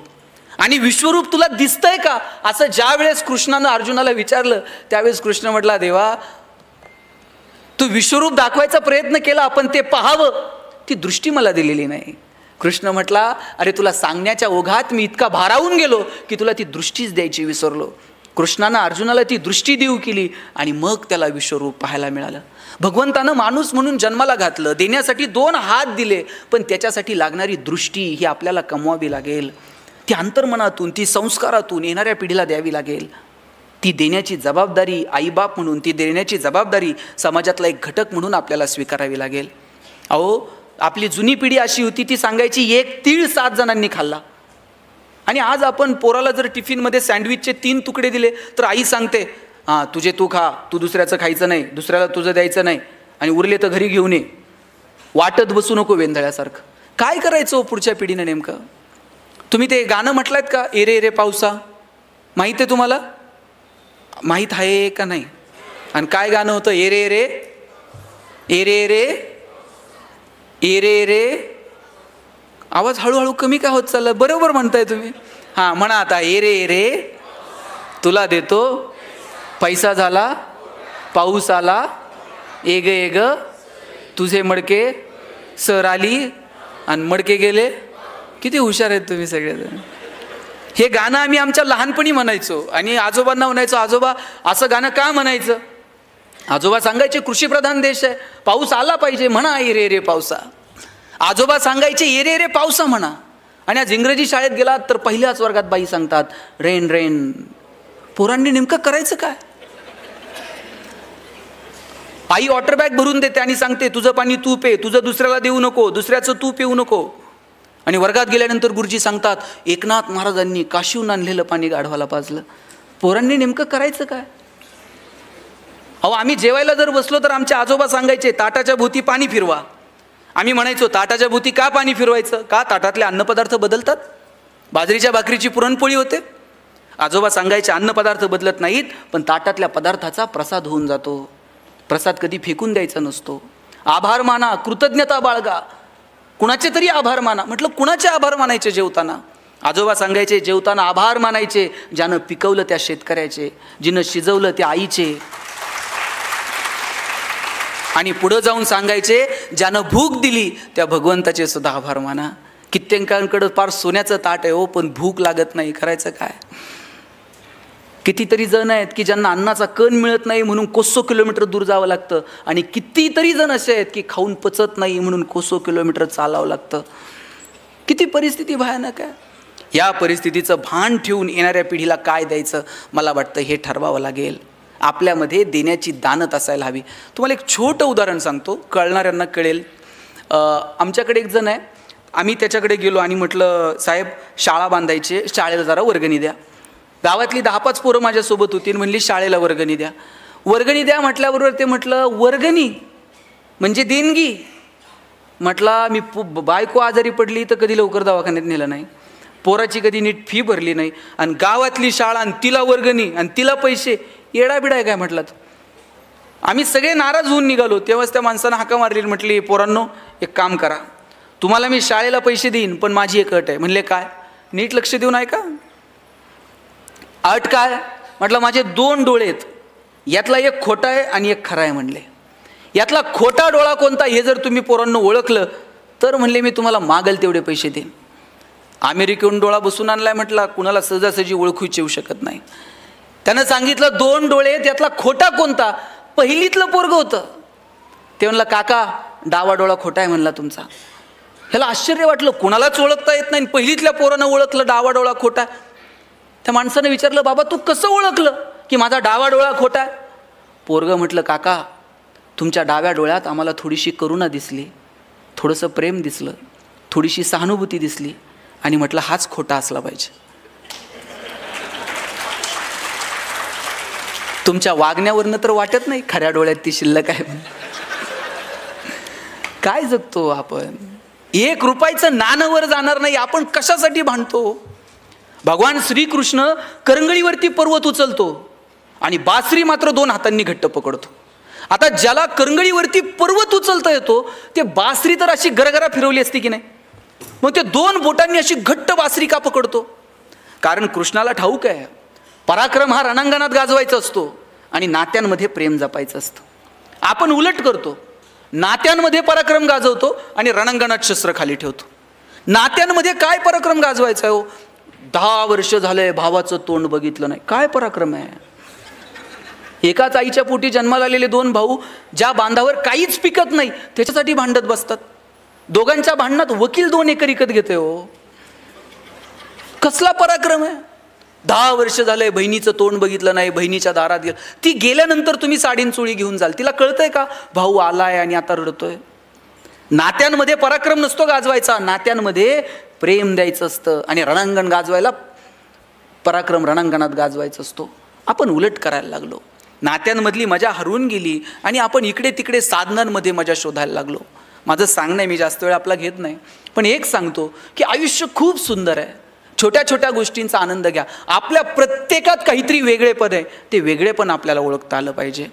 A: आणि विश्वरूप तुला दिसतंय का? असं ज्या वेळेस कृष्णानं अर्जुनाला विचारलं त्यावेळेस कृष्ण म्हटला, देवा तू विश्वरूप दाखवायचा प्रयत्न केला, पण ते पाहावं ती दृष्टी मला दिलेली नाही. कृष्ण म्हटला, अरे तुला सांगण्याच्या ओघात मी इतका भारावून गेलो की तुला ती दृष्टीच द्यायची विसरलो. कृष्णानं अर्जुनाला ती दृष्टी देऊ केली आणि मग त्याला विश्वरूप पाहायला मिळालं. भगवंतानं माणूस म्हणून जन्माला घातलं, देण्यासाठी 2 हात दिले, पण त्याच्यासाठी लागणारी दृष्टी ही आपल्याला कमवावी लागेल. ती अंतर्मनातून, ती संस्कारातून येणाऱ्या पिढीला द्यावी लागेल. ती देण्याची जबाबदारी आईबाप म्हणून, ती देण्याची जबाबदारी समाजातला एक घटक म्हणून आपल्याला स्वीकारावी लागेल. अहो आपली जुनी पिढी अशी होती, ती सांगायची 1 तीळ 7 जणांनी खाल्ला. आणि आज आपण पोराला जर टिफिनमध्ये सँडविचचे 3 तुकडे दिले तर आई सांगते, हां तुझे तू खा, तू दुसऱ्याचं खायचं नाही, दुसऱ्याला तुझं द्यायचं नाही, आणि उरले तर घरी घेऊन ये, वाटत बसू नको वेंधळ्यासारखं. काय करायचं पुढच्या पिढीनं नेमकं? तुम्ही ते गाणं म्हटलंयत का, एरे एरे पावसा? माहीत आहे तुम्हाला? माहीत आहे का नाही? आणि काय गाणं होतं? Array array array array array array. आवाज हळूहळू कमी का होत चालला? बरोबर म्हणताय तुम्ही. हां म्हणा आता, एरे एरे तुला देतो, पैसा झाला पाऊस आला, एग एग तुझे मडके सर आली आणि मडके गेले. किती हुशार आहेत तुम्ही सगळेजण. हे गाणं आम्ही आमच्या लहानपणी म्हणायचो आणि आजोबांना म्हणायचो, आजोबा असं गाणं का म्हणायचं? आजोबा सांगायचे कृषीप्रधान देश आहे, पाऊस आला पाहिजे, म्हणा एरे एरे पावसा. आजोबा सांगायचे एरे एरे पावसा म्हणा. आणि आज इंग्रजी शाळेत गेलात तर पहिल्याच वर्गात बाई सांगतात रेन रेन. पोरांनी नेमकं करायचं काय? आई वॉटर बॅग भरून देते आणि सांगते तुझं पाणी तू पे, तुझं दुसऱ्याला देऊ नको, दुसऱ्याचं तू पिऊ नको. आणि वर्गात गेल्यानंतर गुरुजी सांगतात एकनाथ महाराजांनी काशीहून आणलेलं पाणी गाढवाला पाजलं. पोरांनी नेमकं करायचं काय? अहो आम्ही जेवायला जर बसलो तर आमचे आजोबा सांगायचे ताटाच्या भोवती पाणी फिरवा. आम्ही म्हणायचो ताटाच्या भोवती का पाणी फिरवायचं? का ताटातले अन्नपदार्थ बदलतात? बाजरीच्या भाकरीची पुरणपोळी होते. आजोबा सांगायचे अन्नपदार्थ बदलत नाहीत, पण ताटातल्या पदार्थाचा प्रसाद होऊन जातो. प्रसाद कधी फेकून द्यायचा नसतो. आभार माना, कृतज्ञता बाळगा, कुणाचे तरी आभार माना. म्हटलं कुणाचे आभार मानायचे जेवताना? आजोबा सांगायचे जेवताना आभार मानायचे ज्यानं पिकवलं त्या शेतकऱ्याचे, जिनं शिजवलं त्या आईचे. आणि पुढं जाऊन सांगायचे ज्यानं भूक दिली त्या भगवंताचे सुद्धा आभार माना. कित्येकांकडं फार सोन्याचं ताट आहे हो, पण भूक लागत नाही, करायचं काय? कितीतरी जण आहेत की ज्यांना अन्नाचा कण मिळत नाही म्हणून कोसो किलोमीटर दूर जावं लागतं, आणि कितीतरी जण असे आहेत की खाऊन पचत नाही म्हणून कोसो किलोमीटर चालावं लागतं. किती परिस्थिती भयानक आहे. या परिस्थितीचं भान ठेवून येणाऱ्या पिढीला काय द्यायचं मला वाटतं हे ठरवावं लागेल. आपल्यामध्ये देण्याची दानत असायला हवी. तुम्हाला एक छोटं उदाहरण सांगतो, कळणाऱ्यांना कळेल. आमच्याकडे एक जण आहे, आम्ही त्याच्याकडे गेलो आणि म्हटलं साहेब शाळा बांधायची, शाळेला जरा वर्गणी द्या. गावातली 10-5 पोरं माझ्यासोबत होती, म्हणली शाळेला वर्गणी द्या. वर्गणी द्या म्हटल्याबरोबर ते म्हटलं वर्गणी म्हणजे देणगी. म्हटला मी बायको आजारी पडली तर कधी लवकर दवाखान्यात नेलं नाही, पोराची कधी नीट फी भरली नाही, आणि गावातली शाळा आणि तिला वर्गणी आणि तिला पैसे, येडाबिडा आहे काय म्हटलं. आम्ही सगळे नाराज होऊन निघालो. तेव्हाच त्या माणसानं हाका मारली, म्हटली पोरांनो एक काम करा, तुम्हाला मी शाळेला पैसे देईन पण माझी एक अट आहे. म्हणले काय? नीट लक्ष देऊन ऐका. अट काय? म्हटलं माझे 2 डोळे आहेत, यातला एक खोटा आहे आणि एक खरा आहे. म्हणले यातला खोटा डोळा कोणता हे जर तुम्ही पोरांनो ओळखलं तर म्हणले मी तुम्हाला मागेल तेवढे पैसे देईन. अमेरिकेहून डोळा बसून आणलाय म्हटला, कुणाला सहजासहजी ओळखूच येऊ शकत नाही. त्यानं सांगितलं 2 डोळे, त्यातला खोटा कोणता? पहिलीतलं पोरगं होतं. ते म्हणलं काका डावा डोळा खोटा आहे म्हणला तुमचा. ह्याला आश्चर्य वाटलं, कुणालाच ओळखता येत नाही, पहिलीतल्या पोरानं ओळखलं डावा डोळा खोटा. त्या माणसानं विचारलं बाबा तू कसं ओळखलं की माझा डावा डोळा खोटा आहे? पोरगं म्हटलं काका तुमच्या डाव्या डोळ्यात आम्हाला थोडीशी करुणा दिसली, थोडंसं प्रेम दिसलं, थोडीशी सहानुभूती दिसली, आणि म्हटलं हाच खोटा असला पाहिजे. तुमच्या वागण्यावरनं तर वाटत नाही खऱ्या डोळ्यात ती शिल्लक आहे. काय जगतो आपण? 1 रुपयाचं नाणं जाणार नाही, आपण कशासाठी भांडतो? भगवान श्रीकृष्ण करंगळीवरती पर्वत उचलतो आणि बासरी मात्र 2 हातांनी घट्ट पकडतो. आता ज्याला करंगळीवरती पर्वत उचलता येतो ते बासरी तर अशी गरगरा फिरवली असती की नाही, मग ते 2 बोटांनी अशी घट्ट बासरी का पकडतो? कारण कृष्णाला ठाऊक आहे पराक्रम हा रणांगणात गाजवायचा असतो आणि नात्यांमध्ये प्रेम जपायचं असतं. आपण उलट करतो, नात्यांमध्ये पराक्रम गाजवतो आणि रणांगणात शस्त्र खाली ठेवतो. नात्यांमध्ये काय पराक्रम गाजवायचा आहे हो? 10 वर्ष झालंय भावाचं तोंड बघितलं नाही, काय पराक्रम आहे? एकाच आईच्या पोटी जन्माला आलेले 2 भाऊ ज्या बांधावर काहीच पिकत नाही त्याच्यासाठी भांडत बसतात. दोघांच्या भांडणात वकील 2 एकर विकत घेते हो. कसला पराक्रम आहे? 10 वर्ष झालंय बहिणीचं तोंड बघितलं नाही, बहिणीच्या दारात गेलं, ती गेल्यानंतर तुम्ही साडीन चोळी घेऊन जाल, तिला कळतंय का भाऊ आलाय आणि आता रडतोय? नात्यांमध्ये पराक्रम नसतो गाजवायचा, नात्यांमध्ये प्रेम द्यायचं असतं आणि रणांगण गाजवायला पराक्रम रणांगणात गाजवायचं असतो. आपण उलट करायला लागलो, नात्यांमधली मजा हरवून गेली आणि आपण इकडे तिकडे साधनांमध्ये मजा शोधायला लागलो. माझं सांगणं आहे, मी जास्त वेळ आपला घेत नाही, पण एक सांगतो की आयुष्य खूप सुंदर आहे. छोट्या छोट्या गोष्टींचा आनंद घ्या. आपल्या प्रत्येकात काहीतरी वेगळेपण आहे, ते वेगळेपण आपल्याला ओळखता आलं पाहिजे.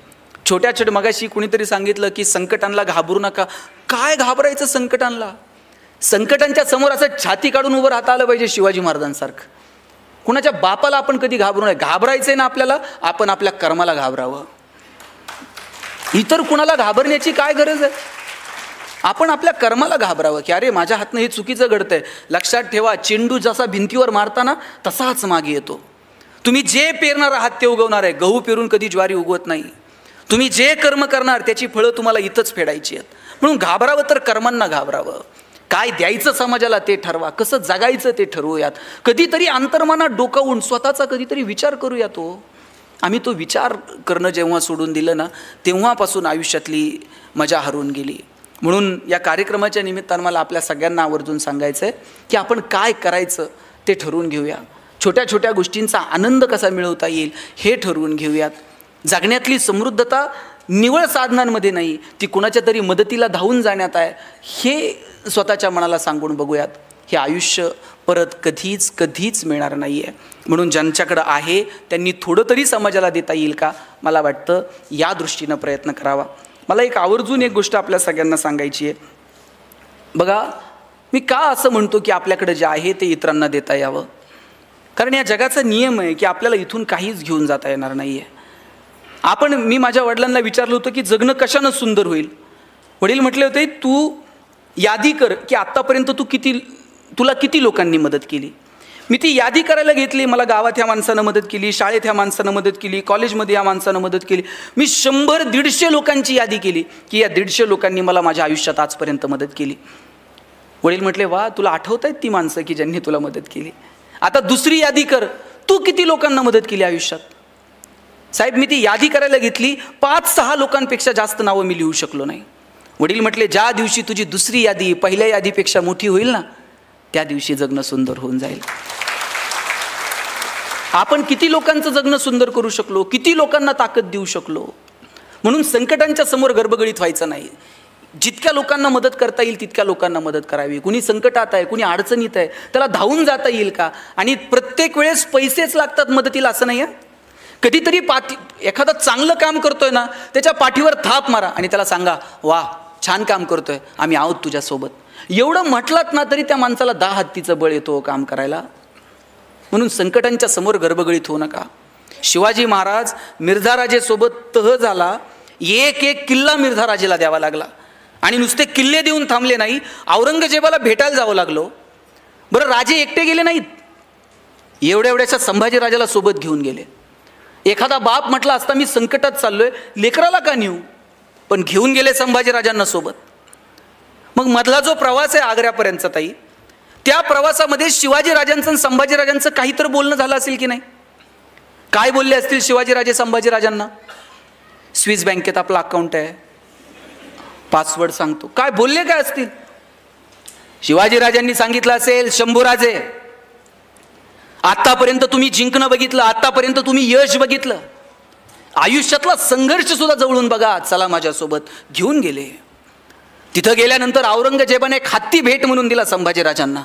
A: छोट्या छोट्या मगाशी कुणीतरी सांगितलं की संकटांना घाबरू नका. काय घाबरायचं संकटांना? संकटांच्या समोर असं छाती काढून उभं राहता आलं पाहिजे शिवाजी महाराजांसारखं. कुणाच्या बापाला आपण कधी घाबरू नये. घाबरायचंय ना आपल्याला, आपण आपल्या कर्माला घाबरावं. इतर कुणाला घाबरण्याची काय गरज आहे? आपण आपल्या कर्माला घाबरावं की अरे माझ्या हातनं हे चुकीचं घडतंय. लक्षात ठेवा, चेंडू जसा भिंतीवर मारताना तसाच मागे येतो. तुम्ही जे पेरणार आहात ते उगवणार आहे. गहू पेरून कधी ज्वारी उगवत नाही. तुम्ही जे कर्म करणार त्याची फळं तुम्हाला इथंच फेडायची आहेत. म्हणून घाबरावं तर कर्मांना घाबरावं. काय द्यायचं समाजाला ते ठरवा, कसं जगायचं ते ठरवूयात. कधीतरी अंतर्मनात डोकावून स्वतःचा कधीतरी विचार करूया. आम्ही तो विचार करणं जेव्हा सोडून दिलं ना, तेव्हापासून आयुष्यातली मजा हरवून गेली. म्हणून या कार्यक्रमाच्या निमित्तानं मला आपल्या सगळ्यांना आवर्जून सांगायचं आहे की आपण काय करायचं ते ठरवून घेऊया. छोट्या छोट्या गोष्टींचा आनंद कसा मिळवता येईल हे ठरवून घेऊयात. जगण्यातली समृद्धता निवळ साधनांमध्ये नाही, ती कुणाच्या तरी मदतीला धावून जाण्यात आहे, हे स्वतःच्या मनाला सांगून बघूयात. हे आयुष्य परत कधीच मिळणार नाही आहे. म्हणून ज्यांच्याकडं आहे त्यांनी थोडं तरी समाजाला देता येईल का, मला वाटतं या दृष्टीनं प्रयत्न करावा. मला एक आवर्जून एक गोष्ट आपल्या सगळ्यांना सांगायची आहे. बघा, मी का असं म्हणतो की आपल्याकडे जे आहे ते इतरांना देता यावं, कारण या जगाचा नियम आहे की आपल्याला इथून काहीच घेऊन जाता येणार नाही आहे. मी माझ्या वडिलांना विचारलं होतं की जगणं कशानं सुंदर होईल. वडील म्हटले होते, तू यादी कर की आत्तापर्यंत तुला किती लोकांनी मदत केली. मी ती यादी करायला घेतली. मला गावात ह्या माणसानं मदत केली, शाळेत ह्या माणसानं मदत केली, कॉलेजमध्ये या माणसानं मदत केली. मी 100-150 लोकांची यादी केली की या 150 लोकांनी मला माझ्या आयुष्यात आजपर्यंत मदत केली. वडील म्हटले, वा, तुला आठवत आहेत ती माणसं की ज्यांनी तुला मदत केली. आता दुसरी यादी कर, तू किती लोकांना मदत केली आयुष्यात. साहेब, मी ती यादी करायला घेतली, 5-6 लोकांपेक्षा जास्त नावं मी लिहू शकलो नाही. वडील म्हटले, ज्या दिवशी तुझी दुसरी यादी पहिल्या यादीपेक्षा मोठी होईल ना, त्या दिवशी जगणं सुंदर होऊन जाईल. आपण किती लोकांचं जगणं सुंदर करू शकलो, किती लोकांना ताकद देऊ शकलो. म्हणून संकटांच्या समोर गडबडीत व्हायचं नाही. जितक्या लोकांना मदत करता येईल तितक्या लोकांना मदत करावी. कुणी संकटात आहे, कुणी अडचणीत आहे, त्याला धावून जाता येईल का. आणि प्रत्येक वेळेस पैसेच लागतात मदतीला असं नाही आहे. कधीतरी एखादा चांगलं काम करतोय ना, त्याच्या पाठीवर थाप मारा आणि त्याला सांगा, वा, छान काम करतोय, आम्ही आहोत तुझ्यासोबत. एवढं म्हटलात ना तरी त्या माणसाला 10 हत्तीचं बळ येतो काम करायला. म्हणून संकटांच्या समोर गडबडीत होऊ नका. शिवाजी महाराज मिर्झाराजेसोबत तह झाला, एक किल्ला मिर्झाराजेला द्यावा लागला. आणि नुसते किल्ले देऊन थांबले नाही, औरंगजेबाला भेटायला जावं लागलो. बरं, राजे एकटे गेले नाहीत, एवढ्याशा संभाजीराजाला सोबत घेऊन गेले. एखादा बाप म्हटला असता, मी संकटात चाललोय, लेकराला का नेऊ, पण घेऊन गेले संभाजीराजांना सोबत. मग मधला जो प्रवास आहे आग्र्यापर्यंतचा ताई, त्या प्रवासामध्ये शिवाजीराजांचं आणि संभाजीराजांचं काहीतरी बोलणं झालं असेल की नाही. काय बोलले असतील शिवाजीराजे संभाजीराजांना. स्विस बँकेत आपलं अकाउंट आहे, पासवर्ड सांगतो, काय बोलले काय असतील. शिवाजीराजांनी सांगितलं असेल, शंभूराजे, आतापर्यंत तुम्ही जिंकणं बघितलं, आतापर्यंत तुम्ही यश बघितलं, आयुष्यातला संघर्ष सुद्धा जवळून बघा, चला माझ्यासोबत. घेऊन गेले. तिथं गेल्यानंतर औरंगजेबाने एक हत्ती भेट म्हणून दिला संभाजीराजांना.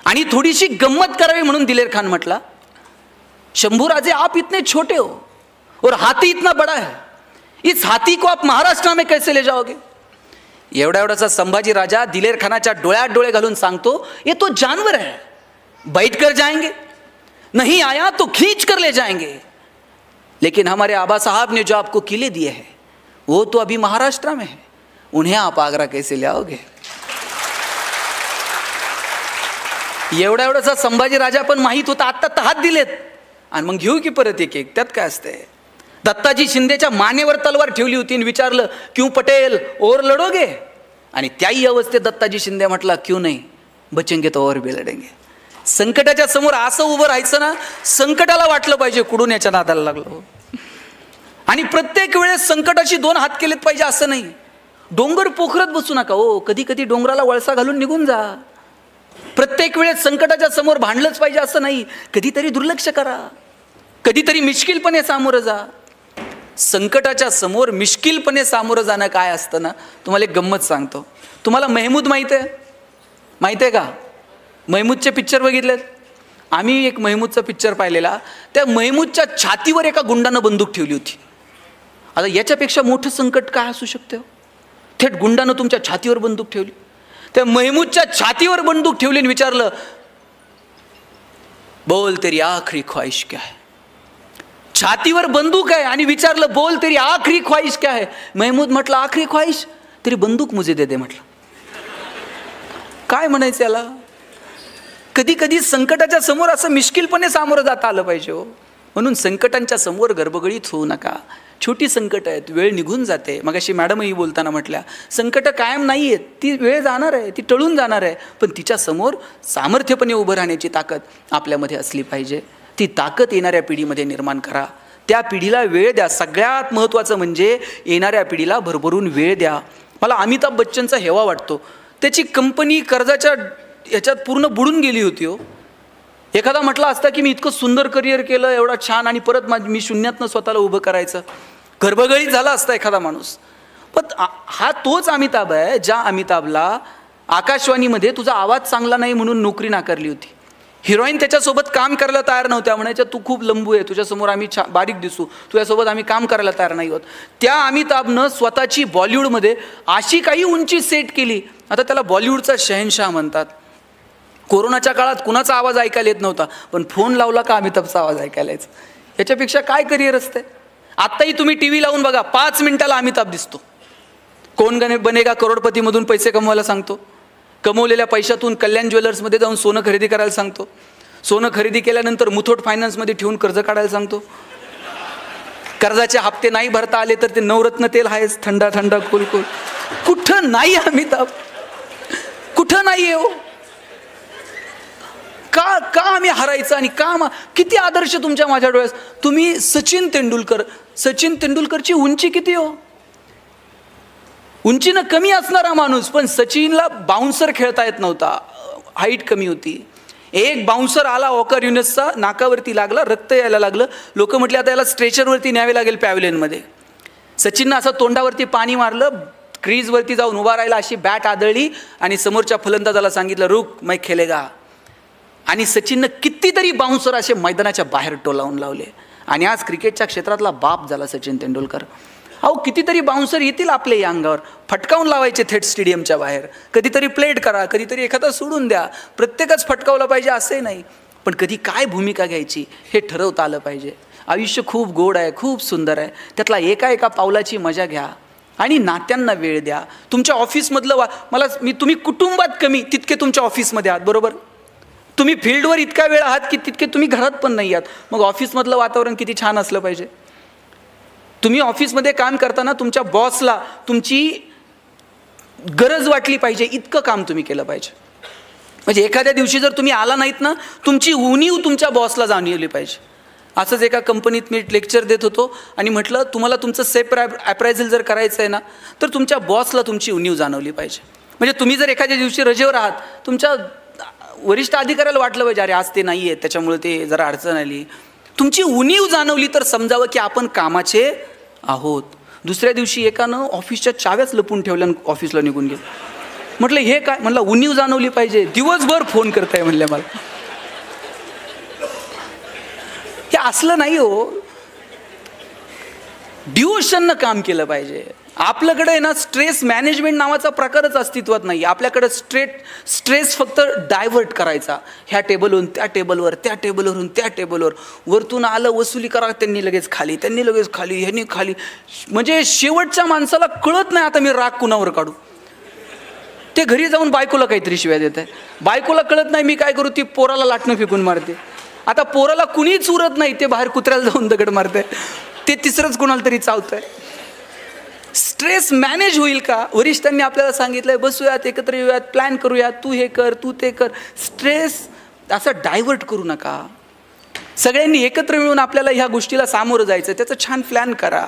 A: आणि थोडीशी गंमत करावी म्हणून दिलेर खान म्हटला, शंभूराजे, आप इतने छोटे हो और हाथी इतना बड़ा है, इस हाथी को आप महाराष्ट्र में कैसे ले जाओगे. एवढासा संभाजी राजा दिलेर खानाच्या डोळ्यात डोळे घालून सांगतो, ये तो जानवर है, बैठ कर जाएंगे, नहीं आया तो खींच कर ले जाएंगे, लेकिन हमारे आबा साहब ने जो आपको किले दिए हैं वो तो अभी महाराष्ट्र में है, उन्हें आप आगरा कैसे ले आओगे. एवढासा संभाजी राजा पण माहित होता, आत्ता तहात दिलेत आणि मग घेऊ की परत एक एक, त्यात काय असते. दत्ताजी शिंदेच्या मानेवर तलवार ठेवली होती आणि विचारलं, क्यों पटेल और लढोगे. आणि त्याही अवस्थेत दत्ताजी शिंदे म्हटला, क्यों नाही, बचेंगे तो और भी लढेंगे. संकटाच्या समोर असं उभं राहायचं ना, संकटाला वाटलं पाहिजे कुठून याच्या नादाला लागलो. आणि प्रत्येक वेळेस संकटाशी 2 हात केलेत पाहिजे असं नाही. डोंगर पोखरत बसू नका हो, कधी कधी डोंगराला वळसा घालून निघून जा. प्रत्येक वेळेस संकटाच्या समोर भांडलंच पाहिजे असं नाही. कधीतरी दुर्लक्ष करा, कधीतरी मिश्किलपणे सामोरं जा. संकटाच्या समोर मिश्किलपणे सामोरं जाणं काय असतं ना, तुम्हाला एक गंमत सांगतो. तुम्हाला महमूद माहिती आहे का. महमूदचे पिक्चर बघितलेत. आम्ही एक महमूदचा पिक्चर पाहिलेला. त्या महमूदच्या छातीवर एका गुंडानं बंदूक ठेवली होती. आता याच्यापेक्षा मोठं संकट काय असू शकतं. थेट गुंडानं तुमच्या छातीवर बंदूक ठेवली. त्या महमूदच्या छातीवर बंदूक ठेवली आणि विचारलं, बोल तेरी आखरी ख्वाहिश क्या है. छातीवर बंदूक आहे आणि विचारलं, बोल तेरी आखरी ख्वाहिश क्या है. महमूद म्हटलं, आखरी ख्वाहिश तेरी बंदूक मुझे दे दे. म्हटलं, काय म्हणायचं याला. कधी कधी संकटाच्या समोर असं मिश्किलपणे सामोरं जाता आलं पाहिजे हो. म्हणून संकटांच्या समोर गडबडीत होऊ नका. छोटी संकट आहेत, वेळ निघून जाते. मगाशी मॅडमही बोलताना म्हटल्या, संकट कायम नाही आहेत, ती वेळ जाणार आहे, ती टळून जाणार आहे. पण तिच्या समोर सामर्थ्यपणे उभं राहण्याची ताकद आपल्यामध्ये असली पाहिजे. ती ताकद येणाऱ्या पिढीमध्ये निर्माण करा. त्या पिढीला वेळ द्या. सगळ्यात महत्त्वाचं म्हणजे येणाऱ्या पिढीला भरभरून वेळ द्या. मला अमिताभ बच्चनचा हेवा वाटतो. त्याची कंपनी कर्जाच्या ह्याच्यात पूर्ण बुडून गेली होती हो. एखादा म्हटला असता की मी इतकं सुंदर करिअर केलं, एवढा छान, आणि परत मी शून्यातनं स्वतःला उभं करायचं, गर्भगळीत झाला असता एखादा माणूस. पण हा तोच अमिताभ आहे ज्या अमिताभला आकाशवाणीमध्ये तुझा आवाज चांगला नाही म्हणून नोकरी नाकारली होती. हिरोईन त्याच्यासोबत काम करायला तयार नव्हत्या, म्हणायच्या तू खूप लंबू आहे, तुझ्यासमोर आम्ही बारीक दिसू, तुझ्यासोबत आम्ही काम करायला तयार नाही होत. त्या अमिताभनं स्वतःची बॉलिवूडमध्ये अशी काही उंची सेट केली, आता त्याला बॉलिवूडचा शहनशाह म्हणतात. कोरोनाच्या काळात कुणाचा आवाज ऐकायला येत नव्हता, पण फोन लावला का अमिताभचा आवाज ऐकायला यायचा. याच्यापेक्षा काय करिअर असते. आत्ताही तुम्ही टी व्ही लावून बघा, 5 मिनिटाला अमिताभ दिसतो. कोण बनेगा करोडपतीमधून पैसे कमवायला सांगतो, कमवलेल्या पैशातून कल्याण ज्वेलर्समध्ये जाऊन सोनं खरेदी करायला सांगतो, सोनं खरेदी केल्यानंतर मुथूट फायनान्समध्ये ठेवून कर्ज काढायला सांगतो, कर्जाचे हप्ते नाही भरता आले तर ते नवरत्न तेल आहेच, थंडा थंडा कोल कोल. कुठं नाही अमिताभ, कुठं नाही हो. का का आम्ही हरायचं आणि का किती आदर्श तुमच्या माझ्या डोळ्यात. तुम्ही सचिन तेंडुलकरची उंची किती हो. उंचीनं कमी असणारा माणूस, पण सचिनला बाउन्सर खेळता येत नव्हता, हाईट कमी होती. एक बाउन्सर आला वॉकर युनिसचा, नाकावरती लागला, रक्त यायला लागलं. लोक म्हटले आता याला स्ट्रेचरवरती न्यावे लागेल पॅव्हलियनमध्ये. सचिननं असं तोंडावरती पाणी मारलं, क्रीजवरती जाऊन उभा राहिला, अशी बॅट आदळली आणि समोरच्या फलंदाजाला सांगितलं रुक मै खेलेगा. आणि सचिननं कितीतरी बाउन्सर असे मैदानाच्या बाहेर टोलावून लावले आणि आज क्रिकेटच्या क्षेत्रातला बाप झाला सचिन तेंडुलकर. अहो कितीतरी बाउन्सर येतील आपल्या या अंगावर, फटकावून लावायचे थेट स्टेडियमच्या बाहेर. कधीतरी प्लेट करा, कधीतरी एखादा सोडून द्या, प्रत्येकच फटकावला पाहिजे असंही नाही, पण कधी काय भूमिका घ्यायची हे ठरवता आलं पाहिजे. आयुष्य खूप गोड आहे, खूप सुंदर आहे, त्यातला एका एका पावलाची मजा घ्या आणि नात्यांना वेळ द्या. तुमच्या ऑफिसमधलं तुम्ही कुटुंबात कमी तितके तुमच्या ऑफिसमध्ये आहात, बरोबर. तुम्ही फील्डवर इतका वेळ आहात की तितके तुम्ही घरात पण नाही आहात. मग ऑफिसमधलं वातावरण किती छान असलं पाहिजे. तुम्ही ऑफिसमध्ये काम करताना तुमच्या बॉसला तुमची गरज वाटली पाहिजे, इतकं काम तुम्ही केलं पाहिजे. म्हणजे एखाद्या दिवशी जर तुम्ही आला नाहीत ना, तुमची उणीव तुमच्या बॉसला जाणवली पाहिजे. असंच एका कंपनीत मी लेक्चर देत होतो आणि म्हटलं तुम्हाला तुमचं सेल्फ अप्रायझल जर करायचं आहे ना, तर तुमच्या बॉसला तुमची उणीव जाणवली पाहिजे. म्हणजे तुम्ही जर एखाद्या दिवशी रजेवर आहात, तुमच्या वरिष्ठ अधिकाऱ्याला वाटलं पाहिजे अरे आज ते नाही आहे त्याच्यामुळे ते जरा अडचण आली. तुमची उणीव जाणवली तर समजावं की आपण कामाचे आहोत. दुसऱ्या दिवशी एकानं ऑफिसच्या चाव्याच लपून ठेवल्या, ऑफिसला निघून गेलं. म्हटलं हे काय, म्हणलं उणीव जाणवली पाहिजे, दिवसभर फोन करताय म्हणले मला. हे असलं नाही हो, डिवोशननं काम केलं पाहिजे. आपल्याकडे ना स्ट्रेस मॅनेजमेंट नावाचा प्रकारच अस्तित्वात नाही. आपल्याकडे स्ट्रेस फक्त डायव्हर्ट करायचा, ह्या टेबलवरून त्या टेबलवर, त्या टेबलवरून त्या टेबलवर, वरतून आलं वसुली करा, त्यांनी लगेच खाली, ह्यांनी खाली. म्हणजे शेवटच्या माणसाला कळत नाही आता मी राग कुणावर काढू. ते घरी जाऊन बायकोला काहीतरी शिव्या देत आहे, बायकोला कळत नाही मी काय करू, ती पोराला लाटणं फेकून मारते. आता पोराला कुणीच उरत नाही, ते बाहेर कुत्र्याला जाऊन दगड मारते, ते तिसरंच कुणाला तरी चावतंय. स्ट्रेस मॅनेज होईल का. वरिष्ठांनी आपल्याला सांगितलंय बसूयात, एकत्र येऊयात, प्लॅन करूयात, तू हे कर, तू ते कर. स्ट्रेस असं डायव्हर्ट करू नका. सगळ्यांनी एकत्र मिळून आपल्याला ह्या गोष्टीला सामोरं जायचं, त्याचं छान प्लॅन करा.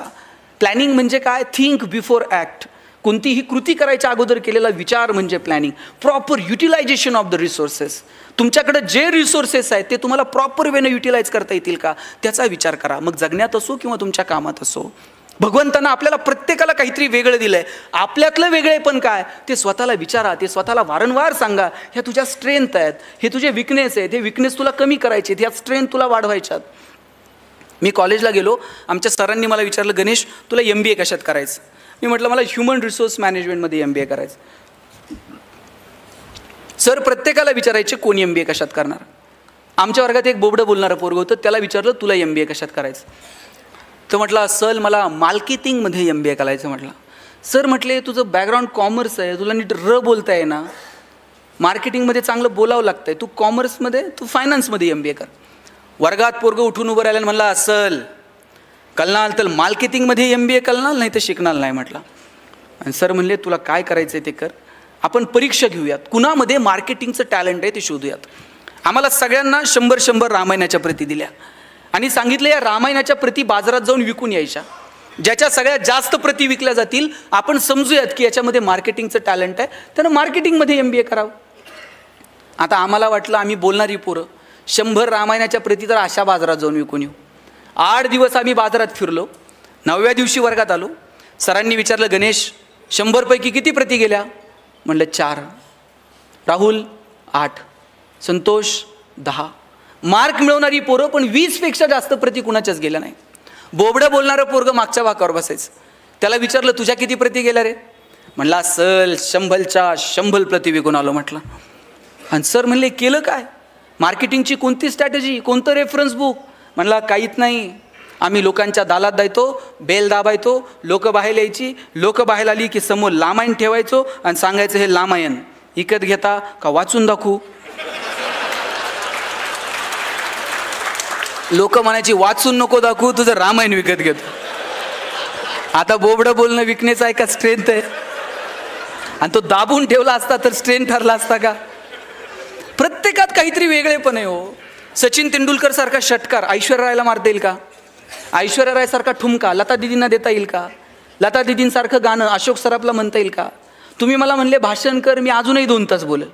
A: प्लॅनिंग म्हणजे काय, थिंक बिफोर ॲक्ट. कोणतीही कृती करायच्या अगोदर केलेला विचार म्हणजे planning. Proper utilization of the resources. तुमच्याकडे जे रिसोर्सेस आहेत ते तुम्हाला प्रॉपर वेनं युटिलाइज करता येतील का त्याचा विचार करा. मग जगण्यात असो किंवा तुमच्या कामात असो. भगवंतानं आपल्याला प्रत्येकाला काहीतरी वेगळं दिलंय. आपल्यातलं वेगळे पण काय ते स्वतःला विचारा, ते स्वतःला वारंवार सांगा. ह्या तुझ्या स्ट्रेंथ आहेत, हे तुझे विकनेस आहेत, हे विकनेस तुला कमी करायचे, ह्या स्ट्रेंथ तुला वाढवायच्यात. मी कॉलेजला गेलो, आमच्या सरांनी मला विचारलं गणेश तुला MBA कशात करायचं. मी म्हटलं मला ह्युमन रिसोर्स मॅनेजमेंटमध्ये MBA करायचं. सर प्रत्येकाला विचारायचे कोण MBA कशात करणार. आमच्या वर्गात एक बोबडं बोलणारं पोरगं होतं, त्याला विचारलं तुला MBA कशात करायचं. तर म्हटलं सर मला मार्केटिंगमध्ये MBA करायचं. म्हटलं सर म्हटले तुझं बॅकग्राऊंड कॉमर्स आहे, तुला नीट बोलता आहे ना, मार्केटिंगमध्ये चांगलं बोलावं लागतंय, तू कॉमर्समध्ये तू फायनान्समध्ये MBA कर. वर्गात पोरगं उठून उभं राहिलं म्हणला असल कळणार तर मार्केटिंगमध्ये MBA कळणार, नाही तर शिकणार नाही म्हटलं. आणि सर म्हणले तुला काय करायचं आहे ते कर, आपण परीक्षा घेऊयात, कुणामध्ये मार्केटिंगचं टॅलेंट आहे ते शोधूयात. आम्हाला सगळ्यांना 100 रामायणाच्या प्रती दिल्या आणि सांगितलं या रामायणाच्या प्रती बाजारात जाऊन विकून यायच्या. ज्याच्या सगळ्यात जास्त प्रती विकल्या जातील आपण समजूयात की याच्यामध्ये मार्केटिंगचं टॅलेंट आहे, त्यानं मार्केटिंगमध्ये MBA करावं. आता आम्हाला वाटलं आम्ही बोलणारी पोरं 100 रामायणाच्या प्रती तर अशा बाजारात जाऊन विकून येऊ. 8 दिवस आम्ही बाजारात फिरलो. 9व्या दिवशी वर्गात आलो. सरांनी विचारलं गणेश 100 पैकी किती प्रती गेल्या. म्हणलं 4. राहुल 8, संतोष 10. मार्क मिळवणारी पोरं पण 20पेक्षा जास्त प्रती कुणाच्याच गेल्या नाही. बोबडं बोलणारं पोरगं मागच्या वाकावर बसायचं. त्याला विचारलं तुझ्या किती प्रती गेल्या रे? म्हणला सल 100च्या 100 प्रती विकून आलो म्हटलं. आणि सर म्हणले केलं काय? मार्केटिंगची कोणती स्ट्रॅटेजी, कोणतं रेफरन्स बुक? म्हणला काहीच नाही, आम्ही लोकांच्या दालात जायचो, बेल दाबायचो, लोक बाहेर यायची, लोक बाहेर आली की समोर लामायण ठेवायचो आणि सांगायचं हे लामायण विकत घेता का वाचून दाखवू? लोक म्हणायची वाचून नको दाखवू, तुझं रामायण विकत घेतो. आता बोबडं बोलणं विकण्याचं आहे का स्ट्रेंथ आहे? आणि तो दाबून ठेवला असता तर स्ट्रेंथ ठरला असता का? प्रत्येकात काहीतरी वेगळेपण आहे हो. सचिन तेंडुलकर सारखा षटकार ऐश्वर्या रायला मारता येईल का? ऐश्वर्या राय सारखा ठुमका लता दिदींना देता येईल का? लता दिदींसारखं गाणं अशोक सराफला म्हणता येईल का? तुम्ही मला म्हणले भाषण कर, मी अजूनही 2 तास बोलेल.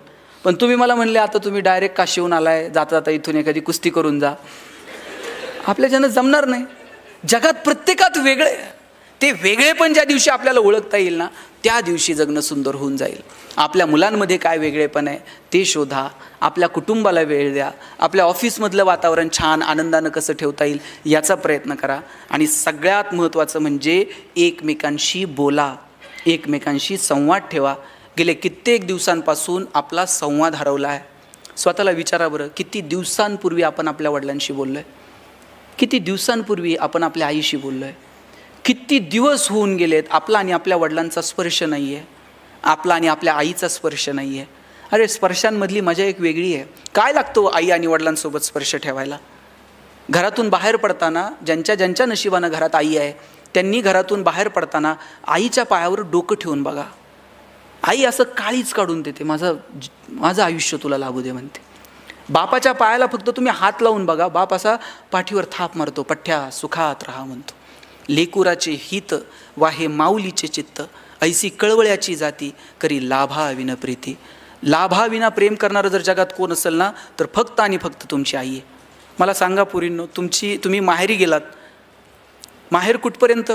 A: पण तुम्ही मला म्हणले आता तुम्ही डायरेक्ट काशीहून आलाय, जाता जाता इथून एखादी कुस्ती करून जा. आपल्याच्यानं जमणार नाही. जगात प्रत्येकात वेगळे. ते वेगळेपण ज्या दिवशी आपल्याला ओळखता येईल ना, त्या दिवशी जगणं सुंदर होऊन जाईल. आपल्या मुलांमध्ये काय वेगळेपण आहे ते शोधा, आपल्या कुटुंबाला वेळ द्या, आपल्या ऑफिसमधलं वातावरण छान आनंदानं कसं ठेवता येईल याचा प्रयत्न करा. आणि सगळ्यात महत्त्वाचं म्हणजे एकमेकांशी बोला, एकमेकांशी संवाद ठेवा. गेले कित्येक दिवसांपासून आपला संवाद हरवला आहे. स्वतःला विचारा बरं, किती दिवसांपूर्वी आपण आपल्या वडिलांशी बोललो आहे? किती दिवसांपूर्वी आपण आपल्या आईशी बोललो आहे? किती दिवस होऊन गेलेत आपला आणि आपल्या वडिलांचा स्पर्श नाही आहे, आपला आणि आपल्या आईचा स्पर्श नाही आहे. अरे स्पर्शांमधली मजा एक वेगळी आहे. काय लागतो आई आणि वडिलांसोबत स्पर्श ठेवायला? घरातून बाहेर पडताना ज्यांच्या ज्यांच्या नशिबानं घरात आई आहे त्यांनी घरातून बाहेर पडताना आईच्या पायावर डोकं ठेवून बघा. आई असं काळीच काढून देते, माझं आयुष्य तुला लाभू दे म्हणते. बापाच्या पायाला फक्त तुम्ही हात लावून बघा, बाप असा पाठीवर थाप मारतो, पठ्ठ्या सुखात राहा म्हणतो. लेकुराचे हित वाहे माऊलीचे चित्त, ऐसी कळवळ्याची जाती करी लाभाविन प्रीती. लाभाविना प्रेम करणारं जर जगात कोण असेल ना तर फक्त आणि फक्त तुमची आई आहे. मला सांगा पुरींनो, तुम्ही माहेरी गेलात, माहेर कुठपर्यंत?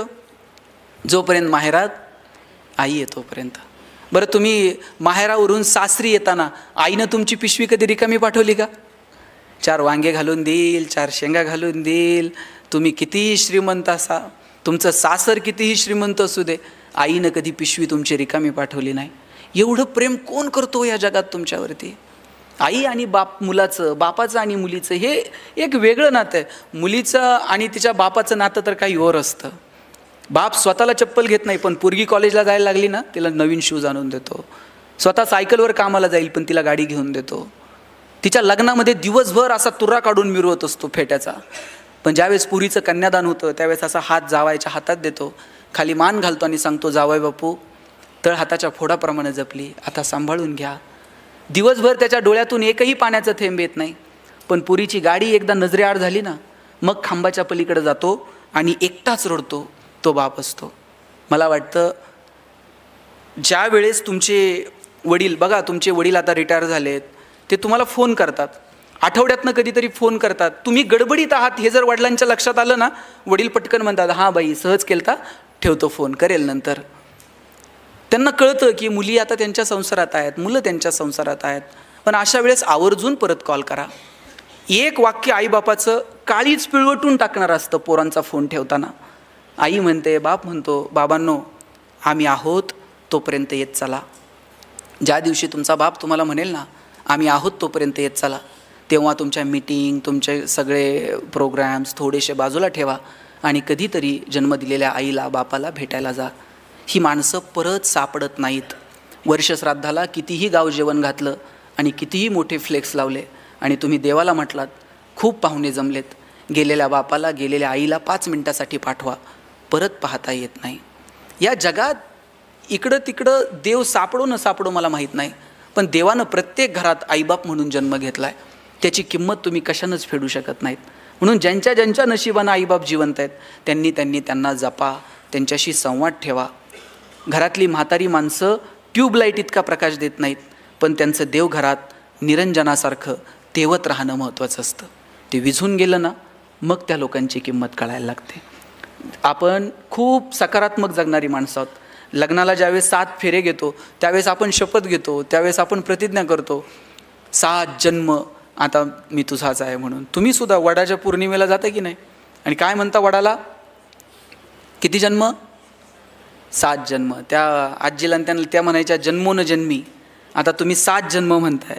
A: जोपर्यंत माहेरात आई आहे तोपर्यंत. बरं तुम्ही माहेरावरून सासरी येताना आईनं तुमची पिशवी कधी रिकामी पाठवली का? 4 वांगे घालून देईल, 4 शेंगा घालून देईल. तुम्ही कितीही श्रीमंत असा, तुमचं सासर कितीही श्रीमंत असू दे, आईनं कधी पिशवी तुमची रिकामी पाठवली नाही. एवढं प्रेम कोण करतो या जगात तुमच्यावरती? आई आणि बाप मुलाचं, बापाचं आणि मुलीचं हे एक वेगळं नातं आहे. मुलीचं आणि तिच्या बापाचं नातं तर काही और असतं. बाप स्वतःला चप्पल घेत नाही, पण पोरगी कॉलेजला जायला लागली ना तिला नवीन शूज आणून देतो. स्वतः सायकलवर कामाला जाईल पण तिला गाडी घेऊन देतो. तिच्या लग्नामध्ये दिवसभर असा तुरा काढून मिरवत असतो फेट्याचा. पण ज्यावेळेस पुरीचं कन्यादान होतं त्यावेळेस असा हात जावायच्या हातात देतो, खाली मान घालतो आणि सांगतो, जावई बापू तळ हाताच्या फोडाप्रमाणे जपली, आता सांभाळून घ्या. दिवसभर त्याच्या डोळ्यातून एकही पाण्याचं थेंब येत नाही. पण पुरीची गाडी एकदा नजरेआड झाली ना मग खांबाच्या पलीकडे जातो आणि एकटाच रडतो, तो बाप असतो. मला वाटतं ज्या वेळेस तुमचे वडील, बघा तुमचे वडील आता रिटायर झालेत, ते तुम्हाला फोन करतात, आठवड्यातनं कधीतरी फोन करतात. तुम्ही गडबडीत आहात हे जर वडिलांच्या लक्षात आलं ना, वडील पटकन म्हणतात, हां बाई सहज केलता, ठेवतो फोन, करेल नंतर. त्यांना कळतं की मुली आता त्यांच्या संसारात आहेत, मुलं त्यांच्या संसारात आहेत. पण अशा वेळेस आवर्जून परत कॉल करा. एक वाक्य आईबापाचं काळीच पिळवटून टाकणार असतं पोरांचा फोन ठेवताना. आई म्हणते, बाप म्हणतो, बाबांनो आम्ही आहोत तोपर्यंत येत चला. ज्या दिवशी तुमचा बाप तुम्हाला म्हणेल ना आम्ही आहोत तोपर्यंत येत चला, तेव्हा तुमच्या मीटिंग, तुमचे सगळे प्रोग्रॅम्स थोडेसे बाजूला ठेवा आणि कधीतरी जन्म दिलेल्या आईला बापाला भेटायला जा. ही माणसं परत सापडत नाहीत. वर्षश्राद्धाला कितीही गाव जेवण घातलं आणि कितीही मोठे फ्लेक्स लावले आणि तुम्ही देवाला म्हटलात, खूप पाहुणे जमलेत, गेलेल्या बापाला, गेलेल्या आईला 5 मिनिटासाठी पाठवा, परत पाहता येत नाही. या जगात इकडं तिकडं देव सापडो न सापडो मला माहीत नाही, पण देवानं प्रत्येक घरात आईबाप म्हणून जन्म घेतला आहे. त्याची किंमत तुम्ही कशानंच फेडू शकत नाहीत. म्हणून ज्यांच्या ज्यांच्या नशिबानं आईबाप जिवंत आहेत त्यांना जपा, त्यांच्याशी संवाद ठेवा. घरातली म्हातारी माणसं ट्यूबलाईट इतका प्रकाश देत नाहीत, पण त्यांचं देवघरात निरंजनासारखं तेवत राहणं महत्त्वाचं असतं. ते विझून गेलं ना मग त्या लोकांची किंमत कळायला लागते. आपण खूप सकारात्मक जगणारी माणसं आहोत. लग्नाला ज्यावेळेस 7 फेरे घेतो त्यावेळेस आपण शपथ घेतो, त्यावेळेस आपण प्रतिज्ञा करतो 7 जन्म आता मी तुझाच आहे म्हणून. तुम्ही सुद्धा वडाच्या पौर्णिमेला जाता की नाही? आणि काय म्हणता वडाला? किती जन्म? 7 जन्म. त्या आजीला त्यांना त्या म्हणायच्या जन्मोन जन्मी. आता तुम्ही 7 जन्म म्हणताय.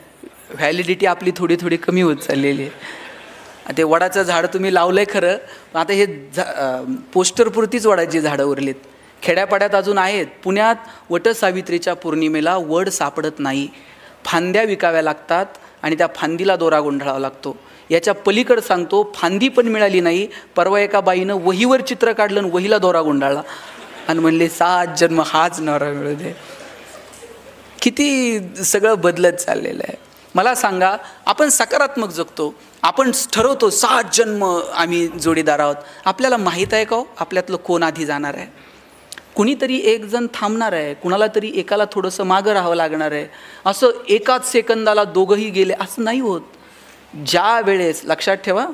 A: व्हॅलिडिटी आपली थोडी थोडी कमी होत चाललेली आहे. ते वडाचं झाड तुम्ही लावलंय खरं, आता हे पोस्टरपुरतीच वडाची झाडं उरलीत. खेड्यापाड्यात अजून आहेत. पुण्यात वटसावित्रीच्या पौर्णिमेला वड सापडत नाही, फांद्या विकाव्या लागतात आणि त्या फांदीला दोरा गुंढाळावा लागतो. याच्या पलीकडं सांगतो, फांदी पण मिळाली नाही. परवा एका बाईनं वहीवर चित्र काढलं आणि वहीला दोरा गुंढाळला आणि म्हणले 7 जन्म हाच नवरा मिळू दे. किती सगळं बदलत चाललेलं आहे. मला सांगा, आपण सकारात्मक जगतो, आपण ठरवतो 7 जन्म आम्ही जोडीदार आहोत. आपल्याला माहीत आहे का हो आपल्यातलं कोण आधी जाणार आहे? कुणीतरी एक जण थांबणार आहे, कुणाला तरी एकाला थोडंसं मागं राहावं लागणार आहे. असं एकाच सेकंदाला दोघंही गेले असं नाही होत. ज्या वेळेस, लक्षात ठेवा,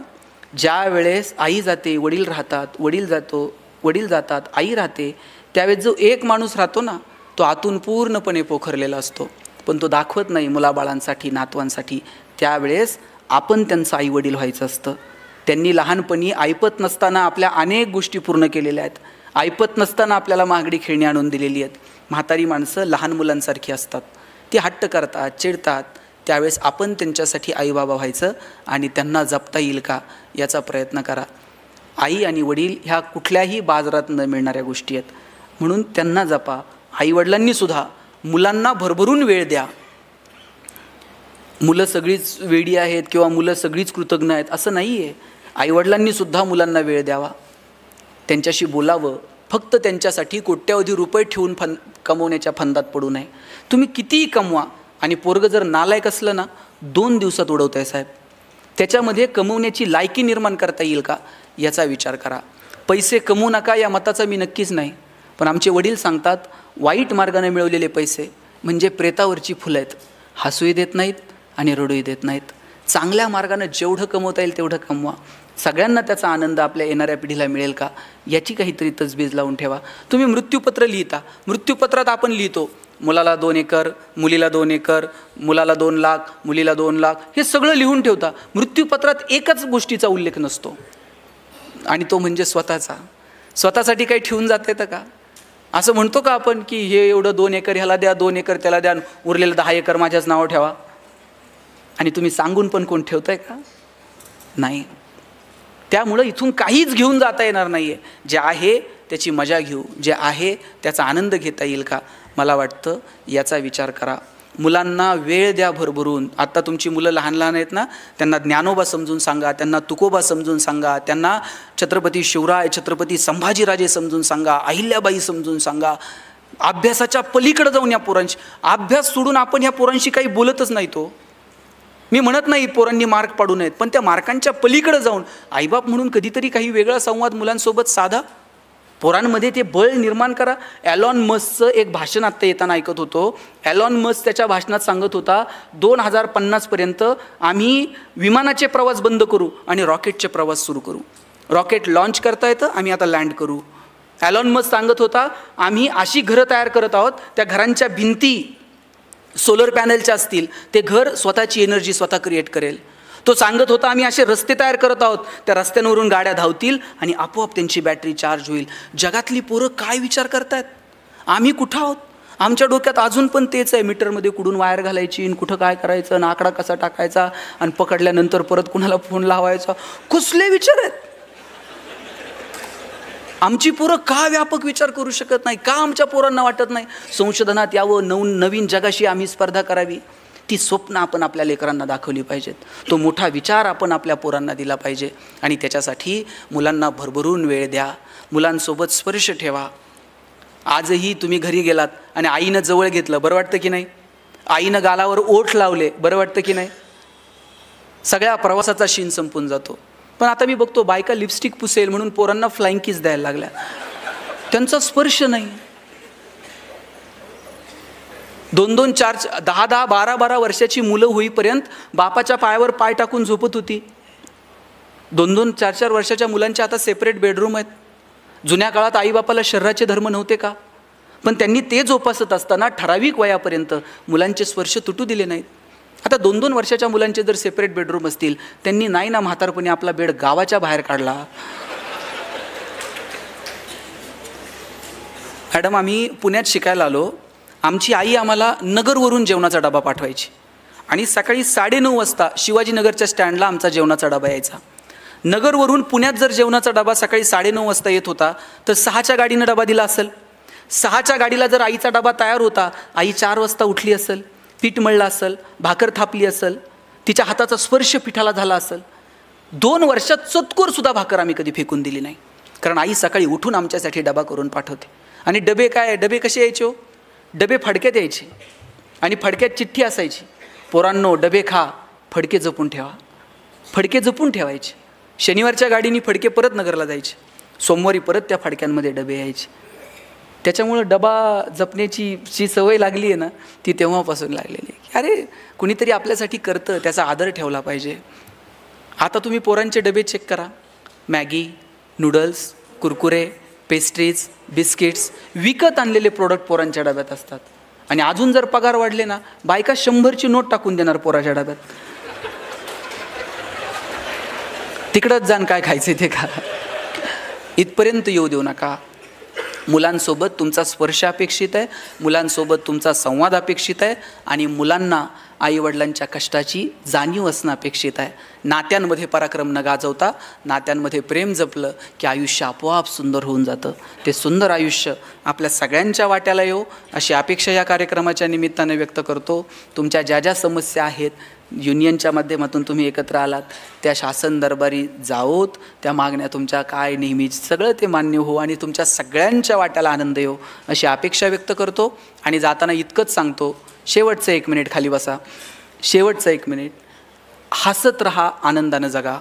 A: ज्या वेळेस आई जाते वडील राहतात, वडील जातात आई राहते, त्यावेळेस जो एक माणूस राहतो ना, तो आतून पूर्णपणे पोखरलेला असतो, पण तो दाखवत नाही मुलाबाळांसाठी, नातवांसाठी. त्यावेळेस आपण त्यांचं आई वडील व्हायचं असतं. त्यांनी लहानपणी ऐपत नसताना आपल्या अनेक गोष्टी पूर्ण केलेल्या आहेत. ऐपत नसताना आपल्याला महागडी खेळणी आणून दिलेली आहेत. म्हातारी माणसं लहान मुलांसारखी असतात, ती हट्ट करतात, चिडतात. त्यावेळेस आपण त्यांच्यासाठी आईबाबा व्हायचं आणि त्यांना जपता येईल का याचा प्रयत्न करा. आई आणि वडील ह्या कुठल्याही बाजारात न मिळणाऱ्या गोष्टी आहेत, म्हणून त्यांना जपा. आईवडिलांनी सुद्धा मुलांना भरभरून वेळ द्या. मुलं सगळीच वेडी आहेत किंवा मुलं सगळीच कृतज्ञ आहेत असं नाही आहे. आईवडिलांनी सुद्धा मुलांना वेळ द्यावा, त्यांच्याशी बोलावं. फक्त त्यांच्यासाठी कोट्यावधी रुपये ठेवून कमवण्याच्या फंदात पडू नये. तुम्ही कितीही कमवा आणि पोरगं जर नालायक असलं ना, 2 दिवसात उडवताय साहेब. त्याच्यामध्ये कमवण्याची लायकी निर्माण करता येईल का याचा विचार करा. पैसे कमवू नका या मताचा मी नक्कीच नाही, पण आमचे वडील सांगतात वाईट मार्गाने मिळवलेले पैसे म्हणजे प्रेतावरची फुलं आहेत, हसूही देत नाहीत आणि रडूही देत नाहीत. चांगल्या मार्गानं जेवढं कमवता येईल तेवढं कमवा. सगळ्यांना त्याचा आनंद आपल्या येणाऱ्या पिढीला मिळेल का याची काहीतरी तजबीज लावून ठेवा. तुम्ही मृत्यूपत्र लिहिता, मृत्यूपत्रात आपण लिहितो मुलाला 2 एकर, मुलीला 2 एकर, मुलाला 2 लाख, मुलीला 2 लाख, हे सगळं लिहून ठेवता. मृत्यूपत्रात एकच गोष्टीचा उल्लेख नसतो आणि तो म्हणजे स्वतःचा. स्वतःसाठी काही ठेवून जात येतं का? असं म्हणतो का आपण की हे एवढं 2 एकर ह्याला द्या, 2 एकर त्याला द्या, उरलेलं 10 एकर माझ्याच नावावर ठेवा? आणि तुम्ही सांगून पण कोण ठेवताय का? नाही. त्यामुळं इथून काहीच घेऊन जाता येणार नाही आहे. जे आहे त्याची मजा घेऊ, जे आहे त्याचा आनंद घेता येईल का, मला वाटतं याचा विचार करा. मुलांना वेळ द्या भरभरून. आत्ता तुमची मुलं लहान लहान आहेत ना, त्यांना ज्ञानोबा समजून सांगा, त्यांना तुकोबा समजून सांगा, त्यांना छत्रपती शिवराय, छत्रपती संभाजीराजे समजून सांगा, अहिल्याबाई समजून सांगा. अभ्यासाच्या पलीकडे जाऊन या पोरांशी, अभ्यास सोडून आपण ह्या पोरांशी काही बोलतच नाही. तो मी म्हणत नाही पोरांनी मार्क पाडू नयेत, पण त्या मार्कांच्या पलीकडे जाऊन आईबाप म्हणून कधीतरी काही वेगळा संवाद मुलांसोबत साधा. पोरांमध्ये ते बळ निर्माण करा. ॲलॉन मस्कचं एक भाषण आत्ता येताना ऐकत होतो. ॲलॉन मस्क त्याच्या भाषणात सांगत होता 2050पर्यंत आम्ही विमानाचे प्रवास बंद करू आणि रॉकेटचे प्रवास सुरू करू. रॉकेट लॉन्च करता येतं, आम्ही आता लँड करू. ॲलॉन मस्क सांगत होता आम्ही अशी घरं तयार करत आहोत, त्या घरांच्या भिंती सोलर पॅनलच्या असतील, ते घर स्वतःची एनर्जी स्वतः क्रिएट करेल. तो सांगत होता आम्ही असे रस्ते तयार करत आहोत, त्या रस्त्यांवरून गाड्या धावतील आणि आपोआप त्यांची बॅटरी चार्ज होईल. जगातली पोरं काय विचार करतायत? आम्ही कुठं आहोत? आमच्या डोक्यात अजून पण तेच आहे, मीटरमध्ये कुठून वायर घालायची आणि कुठं काय करायचं, आकडा कसा टाकायचा आणि पकडल्यानंतर परत कुणाला फोन लावायचा. कसले विचार आहेत? आमची पोरं का व्यापक विचार करू शकत नाही? का आमच्या पोरांना वाटत नाही संशोधनात यावं, नवीन जगाशी आम्ही स्पर्धा करावी? ती स्वप्न आपण आपल्या लेकरांना दाखवली पाहिजेत. तो मोठा विचार आपण आपल्या पोरांना दिला पाहिजे आणि त्याच्यासाठी मुलांना भरभरून वेळ द्या, मुलांसोबत स्पर्श ठेवा. आजही तुम्ही घरी गेलात आणि आईनं जवळ घेतलं, बरं वाटतं की नाही? आईनं गालावर ओठ लावले, बरं वाटतं की नाही? सगळ्या प्रवासाचा शीन संपून जातो. पण आता मी बघतो बायका लिपस्टिक पुसेल म्हणून पोरांना फ्लाइंग किस द्यायला लागल्या. त्यांचा स्पर्श नाही. 2-2, 4, 10-10, 12-12 वर्षाची मुलं होईपर्यंत बापाच्या पायावर पाय टाकून झोपत होती. 2-2, 4-4 वर्षाच्या मुलांच्या आता सेपरेट बेडरूम आहेत. जुन्या काळात आईबापाला शरीराचे धर्म नव्हते का? पण त्यांनी ते जोपासत असताना ठराविक वयापर्यंत मुलांचे स्पर्श तुटू दिले नाहीत. आता 2-2 वर्षाच्या मुलांचे जर सेपरेट बेडरूम असतील, त्यांनी नाही ना म्हातारपणी आपला बेड गावाच्या बाहेर काढला. मॅडम, आम्ही पुण्यात शिकायला आलो. आमची आई आम्हाला नगरवरून जेवणाचा डबा पाठवायची आणि सकाळी 9:30 वाजता शिवाजीनगरच्या स्टँडला आमचा जेवणाचा डबा यायचा. नगरवरून पुण्यात जर जेवणाचा डबा सकाळी 9:30 वाजता येत होता तर 6च्या गाडीनं डबा दिला असेल. 6च्या गाडीला जर आईचा डबा तयार होता, आई 4 वाजता उठली असेल, पीठ मळलं असेल, भाकर थापली असेल, तिच्या हाताचा स्पर्श पिठाला झाला असेल. 2 वर्षात चतकोरसुद्धा भाकर आम्ही कधी फेकून दिली नाही, कारण आई सकाळी उठून आमच्यासाठी डबा करून पाठवते. आणि डबे काय, डबे कसे यायचे हो? डबे फडक्यात यायचे आणि फडक्यात चिठ्ठी असायची, पोरांनो डबे खा, फडके जपून ठेवा. फडके जपून ठेवायचे. शनिवारच्या गाडीने फडके परत नगरला जायचे, सोमवारी परत त्या फडक्यांमध्ये डबे यायचे. त्याच्यामुळं डबा जपण्याची जी सवय लागली आहे ना, ती तेव्हापासून लागलेली आहे. अरे कुणीतरी आपल्यासाठी करतं, त्याचा आदर ठेवला पाहिजे. आता तुम्ही पोरांचे डबे चेक करा. Maggi, noodles, Kurkure, pastries, biscuits, विकत आणलेले प्रोडक्ट पोरांच्या डब्यात असतात. आणि अजून जर पगार वाढले ना, बायका 100ची नोट टाकून देणार पोराच्या डब्यात. तिकडंच जाण, काय खायचे ते खा. इथपर्यंत येऊ देऊ नका. मुलांसोबत तुमचा स्पर्श अपेक्षित आहे, मुलांसोबत तुमचा संवाद अपेक्षित आहे आणि मुलांना आईवडिलांच्या कष्टाची जाणीव असणं अपेक्षित आहे. नात्यांमध्ये पराक्रम न गाजवता नात्यांमध्ये प्रेम जपलं की आयुष्य आपोआप सुंदर होऊन जातं. ते सुंदर आयुष्य आपल्या सगळ्यांच्या वाट्याला येऊ अशी अपेक्षा या कार्यक्रमाच्या निमित्ताने व्यक्त करतो. तुमच्या ज्या ज्या समस्या आहेत, युनियनच्या माध्यमातून तुम्ही एकत्र आलात, त्या शासन दरबारी जाओत, त्या मागण्या तुमच्या काय नेहमीच सगळं ते मान्य हो आणि तुमच्या सगळ्यांच्या वाट्याला आनंद येऊ अशी अपेक्षा व्यक्त करतो. आणि जाताना इतकंच सांगतो, शेवटचं 1 मिनिट खाली बसा, शेवटचं 1 मिनिट, हसत राहा, आनंदानं जगा.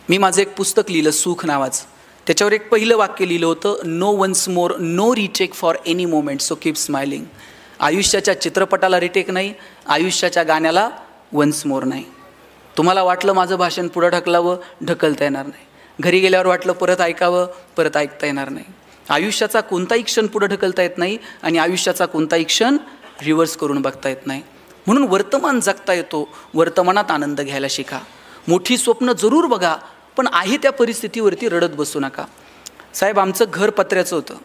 A: मी माझं एक पुस्तक लिहिलं, सुख नावाचं. त्याच्यावर एक पहिलं वाक्य लिहिलं होतं, no once more, no retake for any moment, so keep smiling. आयुष्याच्या चित्रपटाला रिटेक नाही, आयुष्याच्या गाण्याला वन्स मोर नाही. तुम्हाला वाटलं माझं भाषण पुढं ढकलावं, ढकलता येणार नाही. घरी गेल्यावर वाटलं परत ऐकावं, परत ऐकता येणार नाही. आयुष्याचा कोणताही क्षण पुढं ढकलता येत नाही आणि आयुष्याचा कोणताही क्षण रिव्हर्स करून बघता येत नाही. म्हणून वर्तमान जगता येतो, वर्तमानात आनंद घ्यायला शिका. मोठी स्वप्न जरूर बघा, पण आहे त्या परिस्थितीवरती रडत बसू नका. साहेब, आमचं घर पत्र्याचं होतं.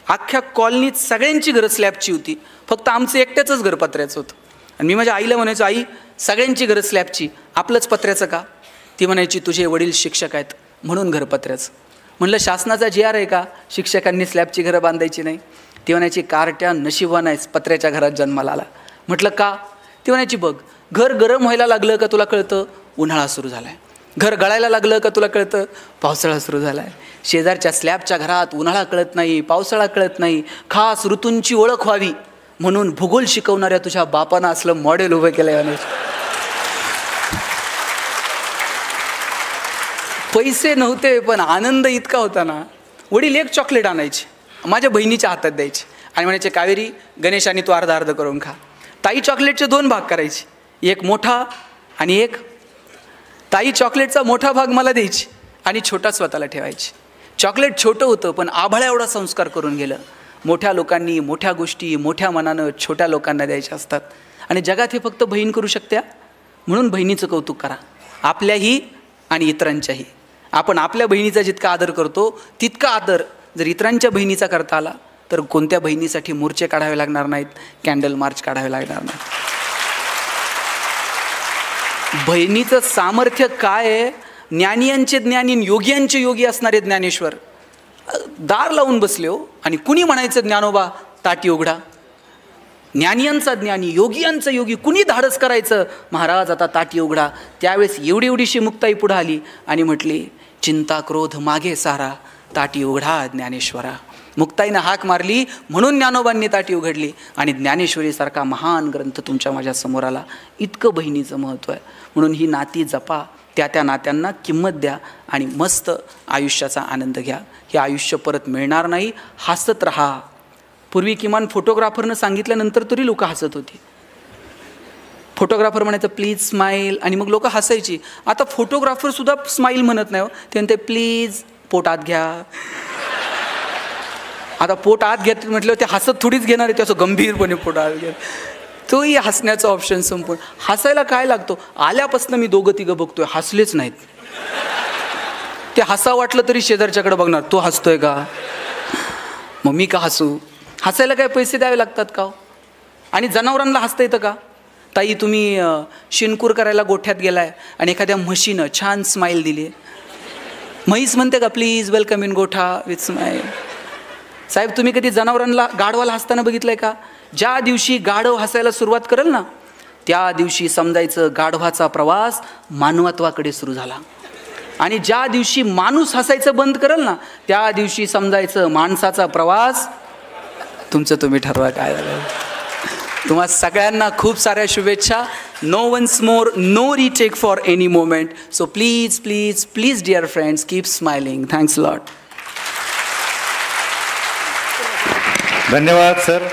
A: अख्ख्या कॉलनीत सगळ्यांची घरं स्लॅबची होती, फक्त आमचं एकट्याचंच घर पत्र्याचं होतं. आणि मी माझ्या आईला म्हणायचो, आई सगळ्यांची घरं स्लॅबची, आपलंच पत्र्याचं का? ती म्हणायची, तुझे वडील शिक्षक आहेत म्हणून घर पत्र्याचं. म्हणलं, शासनाचा GR आहे का शिक्षकांनी स्लॅबची घरं बांधायची नाही? ती म्हणायची, कार्ट्या नशिबान आहेस पत्र्याच्या घरात जन्माला आला. म्हटलं का? ती म्हणायची, बघ, घर गरम व्हायला लागलं का तुला कळतं उन्हाळा सुरू झाला आहे, घर गळायला लागलं का तुला कळतं पावसाळा सुरू झाला आहे. शेजारच्या स्लॅबच्या घरात उन्हाळा कळत नाही, पावसाळा कळत नाही, खास ऋतूंची ओळख व्हावी म्हणून भूगोल शिकवणाऱ्या तुझ्या बापानं असलं मॉडेल उभं केलं आहे. पैसे नव्हते पण आनंद इतका होता ना. वडील एक चॉकलेट आणायचे, माझ्या बहिणीच्या हातात द्यायचे आणि म्हणायचे, कावेरी गणेशाने तू अर्धा अर्ध करून खा. ताई चॉकलेटचे 2 भाग करायचे, एक मोठा आणि एक. ताई चॉकलेटचा मोठा भाग मला द्यायची आणि छोटा स्वतःला ठेवायची. चॉकलेट छोटं होतं पण आभाळा एवढा संस्कार करून गेलं. मोठ्या लोकांनी मोठ्या गोष्टी मोठ्या मनानं छोट्या लोकांना द्यायच्या असतात आणि जगात हे फक्त बहीण करू शकत्या. म्हणून बहिणीचं कौतुक करा, आपल्याही आणि इतरांच्याही. आपण आपल्या बहिणीचा जितका आदर करतो तितका आदर जर इतरांच्या बहिणीचा करता आला तर कोणत्या बहिणीसाठी मोर्चे काढावे लागणार नाहीत, कॅन्डल मार्च काढावे लागणार नाहीत. बहिणीचं सामर्थ्य काय आहे? ज्ञानियांचे ज्ञानी, योगियांचे योगी असणारे ज्ञानेश्वर दार लावून बसले हो. आणि कुणी म्हणायचं, ज्ञानोबा ताटी उघडा. ज्ञानियांचा ज्ञानी, योगियांचा योगी, कुणी धाडस करायचं, महाराज आता ताटी उघडा. त्यावेळेस एवढी एवढीशी मुक्ताई पुढं आली आणि म्हटली, चिंता क्रोध मागे सारा, ताटी उघडा ज्ञानेश्वरा. मुक्ताईनं हाक मारली म्हणून ज्ञानोबांनी ताटी उघडली आणि ज्ञानेश्वरीसारखा महान ग्रंथ तुमच्या माझ्या समोर आला. इतकं बहिणीचं महत्त्व आहे. म्हणून ही नाती जपा, त्या नात्यांना किंमत द्या आणि मस्त आयुष्याचा आनंद घ्या. हे आयुष्य परत मिळणार नाही. हसत राहा. पूर्वी किमान फोटोग्राफरनं सांगितल्यानंतर तरी लोक हसत होती. फोटोग्राफर म्हणायचं प्लीज स्माईल आणि मग लोक हसायची. आता फोटोग्राफरसुद्धा स्माईल म्हणत नाही हो, ते म्हणते प्लीज पोटात घ्या. आता पोट आत घेत म्हटलं ते हसत थोडीच घेणार आहे, त्याचं गंभीरपणे पोट आत घेत, तोही हसण्याचा ऑप्शन संपून. हसायला काय लागतो? आल्यापासून मी दोघं तिघं बघतोय हसलेच नाहीत. ते हसा वाटलं तरी शेजारच्याकडे बघणार, तो हसतोय का, मग मी का हसू? हसायला काय पैसे द्यावे लागतात का? आणि जनावरांना हसता येतं का? ताई तुम्ही शिनकूर करायला गोठ्यात गेलाय आणि एखाद्या म्हशीनं छान स्माईल दिली, म्हैस म्हणते का प्लीज वेलकम इन गोठा विथ स्माईल? साहेब तुम्ही कधी जनावरांना गाढवाला हसताना बघितलंय का? ज्या दिवशी गाढव हसायला सुरुवात करेल ना, त्या दिवशी समजायचं गाढवाचा प्रवास मानवत्वाकडे सुरू झाला. आणि ज्या दिवशी माणूस हसायचं बंद करेल ना, त्या दिवशी समजायचं माणसाचा प्रवास. तुमचं तुम्ही ठरवा काय झालं. तुम्हा सगळ्यांना खूप साऱ्या शुभेच्छा. No once more, no retake for any moment. So please please please dear friends keep smiling. Thanks lot.
B: धन्यवाद सर.